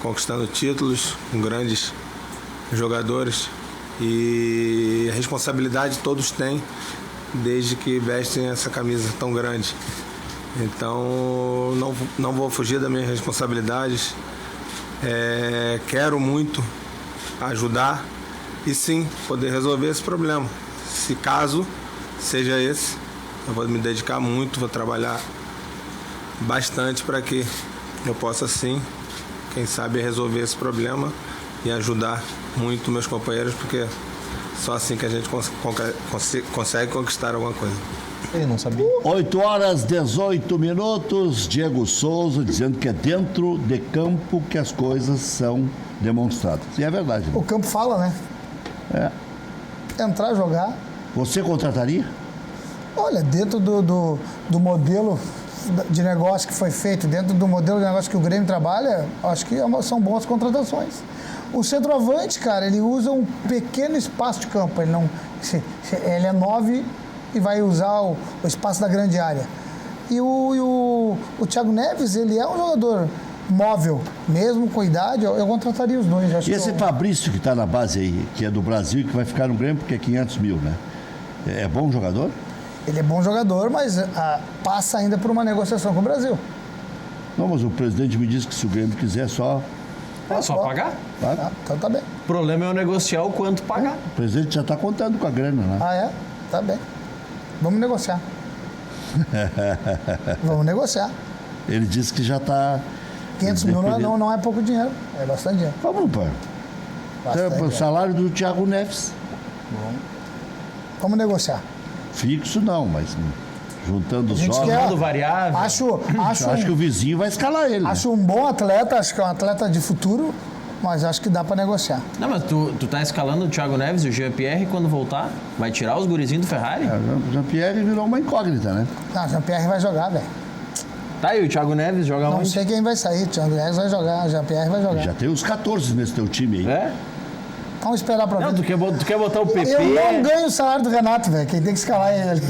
[SPEAKER 8] conquistando títulos com grandes jogadores e a responsabilidade todos têm desde que vestem essa camisa tão grande. Então, não vou fugir das minhas responsabilidades. Quero muito ajudar e sim poder resolver esse problema. Se caso seja esse, eu vou me dedicar muito, vou trabalhar bastante para que eu possa sim, quem sabe, resolver esse problema e ajudar muito meus companheiros, porque só assim que a gente consegue conquistar alguma coisa.
[SPEAKER 2] Ele não sabia.
[SPEAKER 1] 8h18, Diego Souza dizendo que é dentro de campo que as coisas são demonstradas. E é verdade.
[SPEAKER 3] O campo fala, né? Entrar, jogar.
[SPEAKER 1] Você contrataria?
[SPEAKER 3] Olha, dentro do modelo de negócio que foi feito, dentro do modelo de negócio que o Grêmio trabalha, acho que são boas contratações. O centroavante, cara, ele usa um pequeno espaço de campo. Ele é 9 e vai usar o espaço da grande área. E o Thiago Neves, ele é um jogador móvel, mesmo com idade, eu contrataria os dois.
[SPEAKER 1] E esse Fabrício que está na base aí, que é do Brasil e que vai ficar no Grêmio porque é 500 mil, né? É bom jogador?
[SPEAKER 3] Ele é bom jogador, mas passa ainda por uma negociação com o Brasil.
[SPEAKER 1] Não, mas o presidente me disse que se o Grêmio quiser só
[SPEAKER 4] pagar?
[SPEAKER 1] Paga.
[SPEAKER 3] Então tá bem.
[SPEAKER 4] O problema é eu negociar o quanto pagar.
[SPEAKER 1] O presidente já está contando com a grana, né?
[SPEAKER 3] Ah, é? Tá bem. Vamos negociar. Vamos negociar.
[SPEAKER 1] Ele disse que já está...
[SPEAKER 3] 500 mil não é pouco dinheiro, é bastante dinheiro.
[SPEAKER 1] Vamos, pai. O salário do Thiago Neves.
[SPEAKER 3] Vamos negociar.
[SPEAKER 1] Fixo não, mas juntando os jogos...
[SPEAKER 4] Quer... variável.
[SPEAKER 1] Acho que o vizinho vai escalar ele.
[SPEAKER 3] Acho um bom atleta, acho que é um atleta de futuro, mas acho que dá para negociar.
[SPEAKER 4] Não, mas tu tá escalando o Thiago Neves e o Jean-Pierre quando voltar? Vai tirar os gurizinhos do Ferrari?
[SPEAKER 1] O Jean-Pierre virou uma incógnita, né?
[SPEAKER 3] Não, o Jean-Pierre vai jogar, velho.
[SPEAKER 4] Tá, e o Thiago Neves joga onde?
[SPEAKER 3] Não sei quem vai sair, o Thiago Neves vai jogar, o Jean-Pierre vai jogar.
[SPEAKER 1] Já tem uns 14 nesse teu time aí.
[SPEAKER 4] É?
[SPEAKER 3] Vamos esperar pra ver.
[SPEAKER 4] Não, tu quer botar o PP...
[SPEAKER 3] Eu não ganho o salário do Renato, velho. Quem tem que escalar é ele.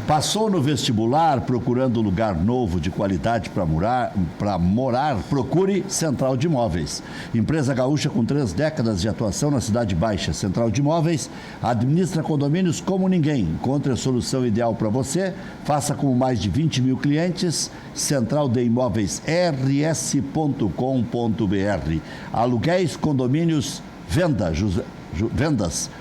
[SPEAKER 1] Passou no vestibular procurando lugar novo de qualidade para morar? Procure Central de Imóveis. Empresa gaúcha com 3 décadas de atuação na Cidade Baixa. Central de Imóveis administra condomínios como ninguém. Encontre a solução ideal para você. Faça como mais de 20 mil clientes. Central de Imóveis rs.com.br. Aluguéis, condomínios, vendas.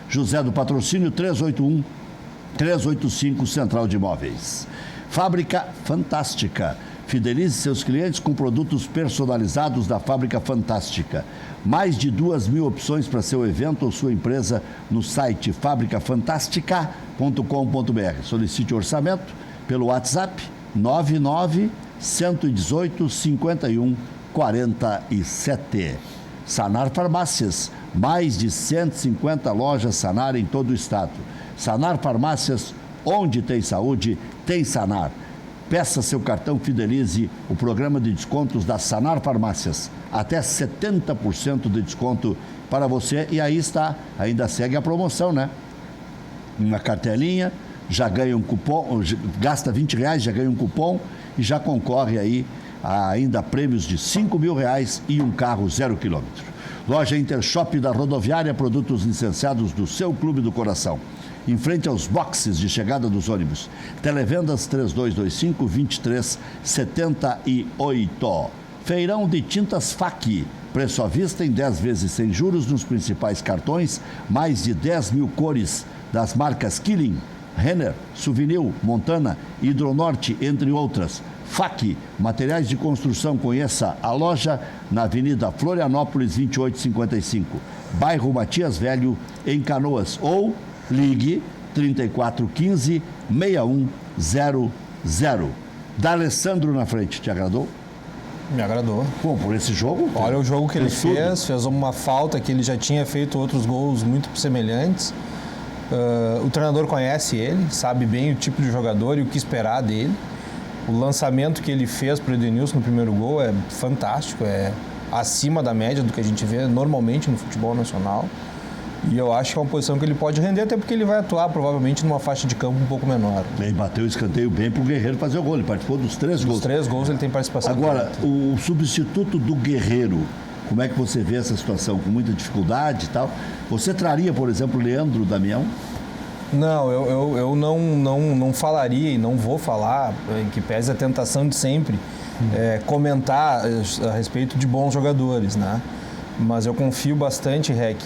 [SPEAKER 1] José do Patrocínio 385 Central de Imóveis. Fábrica Fantástica. Fidelize seus clientes com produtos personalizados da Fábrica Fantástica. Mais de 2.000 opções para seu evento ou sua empresa no site fabricafantastica.com.br. Solicite orçamento pelo WhatsApp 99-118-5147. Sanar Farmácias. Mais de 150 lojas Sanar em todo o estado. Sanar Farmácias, onde tem saúde, tem Sanar. Peça seu cartão Fidelize, o programa de descontos da Sanar Farmácias. Até 70% de desconto para você. E aí está, ainda segue a promoção, né? Uma cartelinha, já ganha um cupom, gasta R$20, já ganha um cupom e já concorre aí a ainda prêmios de R$5.000 e um carro 0 km. Loja Intershop da Rodoviária, produtos licenciados do seu Clube do Coração. Em frente aos boxes de chegada dos ônibus. Televendas 3225-2378. Feirão de Tintas FAC. Preço à vista em 10 vezes sem juros nos principais cartões. Mais de 10.000 cores das marcas Killing, Renner, Souvenir, Montana, Hidronorte, entre outras. FAC, materiais de construção. Conheça a loja na Avenida Florianópolis 2855, bairro Matias Velho, em Canoas, ou ligue 3415-6100. D'Alessandro na frente, te agradou?
[SPEAKER 2] Me agradou.
[SPEAKER 1] Bom, por esse jogo?
[SPEAKER 2] Olha o jogo que ele
[SPEAKER 1] tudo.
[SPEAKER 2] fez uma falta que ele já tinha feito outros gols muito semelhantes. O treinador conhece ele, sabe bem o tipo de jogador e o que esperar dele. O lançamento que ele fez para o Edenilson no primeiro gol é fantástico, é acima da média do que a gente vê normalmente no futebol nacional. E eu acho que é uma posição que ele pode render, até porque ele vai atuar provavelmente numa faixa de campo um pouco menor.
[SPEAKER 1] Ele bateu o escanteio bem para o Guerreiro fazer o gol, ele participou dos 3 gols.
[SPEAKER 2] Dos 3 gols ele tem participação.
[SPEAKER 1] Agora, o substituto do Guerreiro, como é que você vê essa situação? Com muita dificuldade e tal? Você traria, por exemplo, o Leandro Damião?
[SPEAKER 2] Não, eu não falaria e não vou falar, que pese a tentação de sempre comentar a respeito de bons jogadores, né? Mas eu confio bastante, Rec,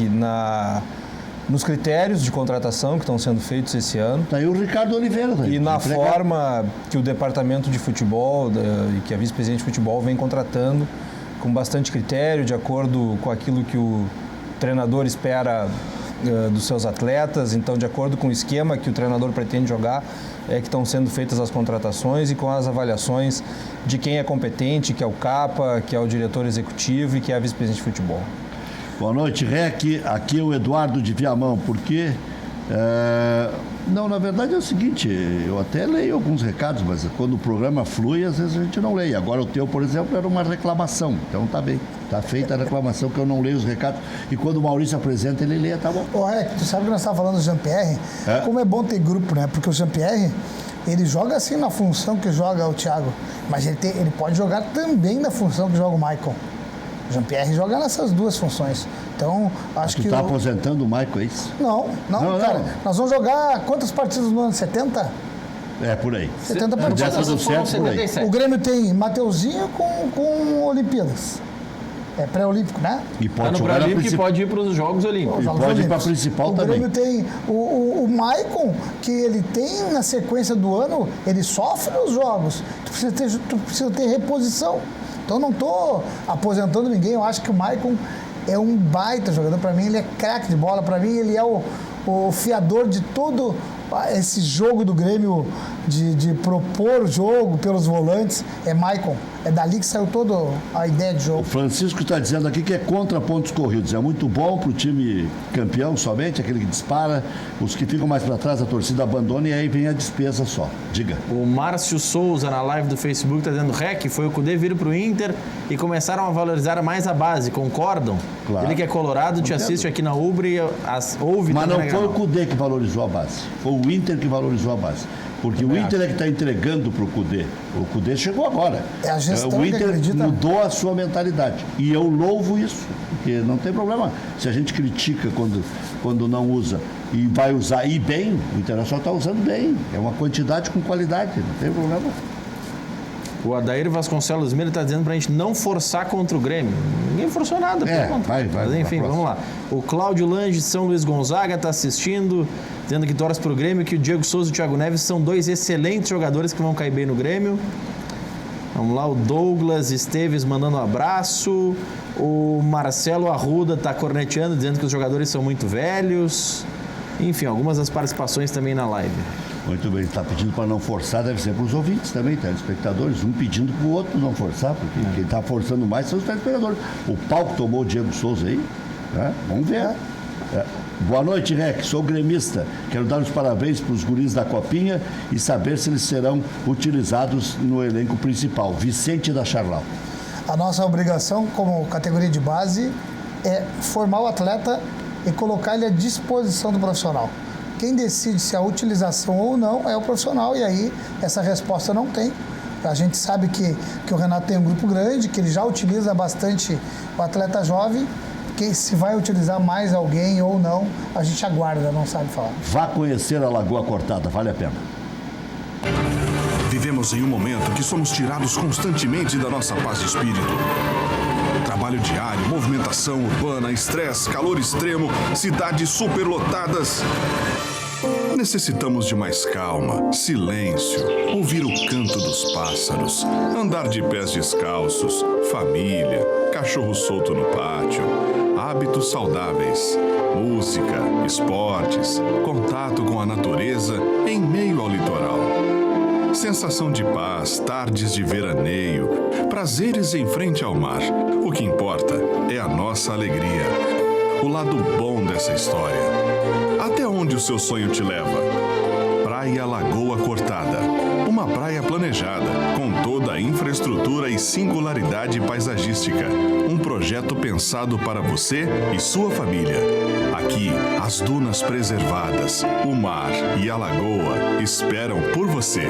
[SPEAKER 2] nos critérios de contratação que estão sendo feitos esse ano.
[SPEAKER 1] Tá aí o Ricardo Oliveira. Tá aí.
[SPEAKER 2] E na forma que o departamento de futebol e que a vice-presidente de futebol vem contratando, com bastante critério, de acordo com aquilo que o treinador espera dos seus atletas. Então, de acordo com o esquema que o treinador pretende jogar, que estão sendo feitas as contratações e com as avaliações de quem é competente, que é o Capa, que é o diretor executivo e que é a vice-presidente de futebol.
[SPEAKER 1] Boa noite, Rec. Aqui é o Eduardo de Viamão. Por quê? Não, na verdade é o seguinte, eu até leio alguns recados, mas quando o programa flui, às vezes a gente não lê. Agora o teu, por exemplo, era uma reclamação. Então tá bem, tá feita a reclamação que eu não leio os recados. E quando o Maurício apresenta, ele lê, tá bom.
[SPEAKER 3] Ô, Rec, tu sabe que nós estávamos falando do Jean-Pierre? Como é bom ter grupo, né? Porque o Jean-Pierre, ele joga assim na função que joga o Thiago, mas ele pode jogar também na função que joga o Maicon. O Jean-Pierre joga nessas duas funções. Então, acho que...
[SPEAKER 1] Tu tá aposentando o Maicon, é isso?
[SPEAKER 3] Não, cara. Nós vamos jogar quantas partidas no ano? 70?
[SPEAKER 1] É, por aí.
[SPEAKER 3] 70 partidas.
[SPEAKER 1] Tudo certo, por aí.
[SPEAKER 3] O Grêmio tem Mateuzinho com Olimpíadas. É pré-olímpico, né?
[SPEAKER 1] E pode
[SPEAKER 4] no
[SPEAKER 1] jogar
[SPEAKER 4] pré-olímpico e pode ir para os Jogos Olímpicos.
[SPEAKER 1] E pode ir para a principal também.
[SPEAKER 3] O Grêmio tem o Maicon, que ele tem na sequência do ano, ele sofre nos jogos. Tu precisa ter reposição. Então, não estou aposentando ninguém. Eu acho que o Maicon é um baita jogador. Para mim, ele é craque de bola. Para mim, ele é o fiador de todo esse jogo do Grêmio, de propor o jogo pelos volantes. É Maicon. É dali que saiu toda a ideia de jogo.
[SPEAKER 1] O Francisco está dizendo aqui que é contra pontos corridos. É muito bom para o time campeão somente, aquele que dispara. Os que ficam mais para trás, a torcida abandona e aí vem a despesa só. Diga.
[SPEAKER 4] O Márcio Souza, na live do Facebook, está dizendo: Rec, foi o Cudê vir para o Inter e começaram a valorizar mais a base. Concordam?
[SPEAKER 1] Claro.
[SPEAKER 4] Ele que é colorado, te assiste aqui na Ubra e ouve.
[SPEAKER 1] Mas
[SPEAKER 4] não
[SPEAKER 1] foi o Cudê que valorizou a base. Foi o Inter que valorizou a base. Porque o Inter é que está entregando para o Cudê. O Cudê chegou agora.
[SPEAKER 3] É a gestão
[SPEAKER 1] o
[SPEAKER 3] que
[SPEAKER 1] Inter
[SPEAKER 3] acredita.
[SPEAKER 1] mudou a sua mentalidade. E eu louvo isso, porque não tem problema. Se a gente critica quando não usa e vai usar e bem, o Internacional está usando bem. É uma quantidade com qualidade, não tem problema.
[SPEAKER 4] O Adair Vasconcelos Miller está dizendo para a gente não forçar contra o Grêmio. Ninguém forçou nada.
[SPEAKER 1] Vai.
[SPEAKER 4] Mas enfim, vamos lá. O Cláudio Lange de São Luís Gonzaga está assistindo, dizendo que torce para o Grêmio, que o Diego Souza e o Thiago Neves são dois excelentes jogadores que vão cair bem no Grêmio. Vamos lá, o Douglas Esteves mandando um abraço. O Marcelo Arruda está corneteando, dizendo que os jogadores são muito velhos. Enfim, algumas das participações também na live.
[SPEAKER 1] Muito bem, está pedindo para não forçar, deve ser para os ouvintes também, telespectadores, um pedindo para o outro não forçar, porque quem está forçando mais são os telespectadores. O pau que tomou o Diego Souza aí, né? Vamos ver. Boa noite, Rec, sou gremista, quero dar os parabéns para os guris da Copinha e saber se eles serão utilizados no elenco principal. Vicente da Charlau.
[SPEAKER 3] A nossa obrigação como categoria de base é formar o atleta e colocar ele à disposição do profissional. Quem decide se a utilização ou não é o profissional, e aí essa resposta não tem. A gente sabe que o Renato tem um grupo grande, que ele já utiliza bastante o atleta jovem, que se vai utilizar mais alguém ou não, a gente aguarda, não sabe falar.
[SPEAKER 1] Vá conhecer a Lagoa Cortada, vale a pena.
[SPEAKER 10] Vivemos em um momento que somos tirados constantemente da nossa paz de espírito. Trabalho diário, movimentação urbana, estresse, calor extremo, cidades superlotadas. Necessitamos de mais calma, silêncio, ouvir o canto dos pássaros, andar de pés descalços, família, cachorro solto no pátio, hábitos saudáveis, música, esportes, contato com a natureza em meio ao litoral. Sensação de paz, tardes de veraneio, prazeres em frente ao mar. O que importa é a nossa alegria, o lado bom dessa história. Até onde o seu sonho te leva? Praia Lagoa Cortada. Uma praia planejada, com toda a infraestrutura e singularidade paisagística. Um projeto pensado para você e sua família. Aqui, as dunas preservadas, o mar e a lagoa esperam por você.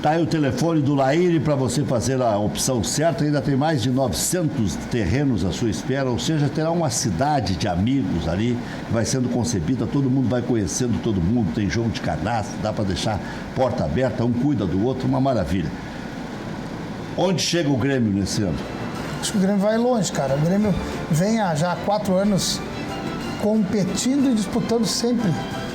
[SPEAKER 1] Tá aí o telefone do Laíre para você fazer a opção certa. Ainda tem mais de 900 terrenos à sua espera, ou seja, terá uma cidade de amigos ali que vai sendo concebida, todo mundo vai conhecendo todo mundo, tem jogo de cadastro, dá para deixar porta aberta, um cuida do outro, uma maravilha. Onde chega o Grêmio nesse ano?
[SPEAKER 3] Acho que o Grêmio vai longe, cara. O Grêmio vem já há 4 anos competindo e disputando sempre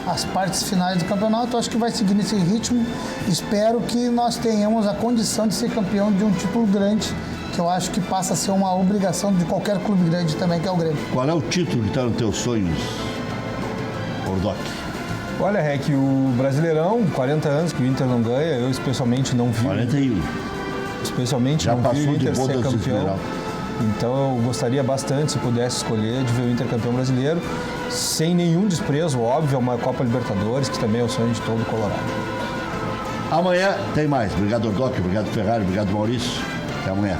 [SPEAKER 3] as partes finais do campeonato. Acho que vai seguir nesse ritmo. Espero que nós tenhamos a condição de ser campeão de um título grande, que eu acho que passa a ser uma obrigação de qualquer clube grande também, que é o Grêmio.
[SPEAKER 1] Qual é o título que está nos teus sonhos, Ordoc?
[SPEAKER 2] Olha, Rec, o Brasileirão, 40 anos que o Inter não ganha, eu especialmente não vi.
[SPEAKER 1] 41.
[SPEAKER 2] Especialmente
[SPEAKER 1] Já
[SPEAKER 2] não vi o
[SPEAKER 1] passou de
[SPEAKER 2] Inter ser
[SPEAKER 1] bodas de
[SPEAKER 2] campeão.
[SPEAKER 1] Esmeralda.
[SPEAKER 2] Então eu gostaria bastante, se pudesse escolher, de ver o Inter campeão brasileiro, sem nenhum desprezo, óbvio, é uma Copa Libertadores, que também é o sonho de todo Colorado.
[SPEAKER 1] Amanhã tem mais. Obrigado, Ordoc, obrigado, Ferrari, obrigado, Maurício. Até amanhã.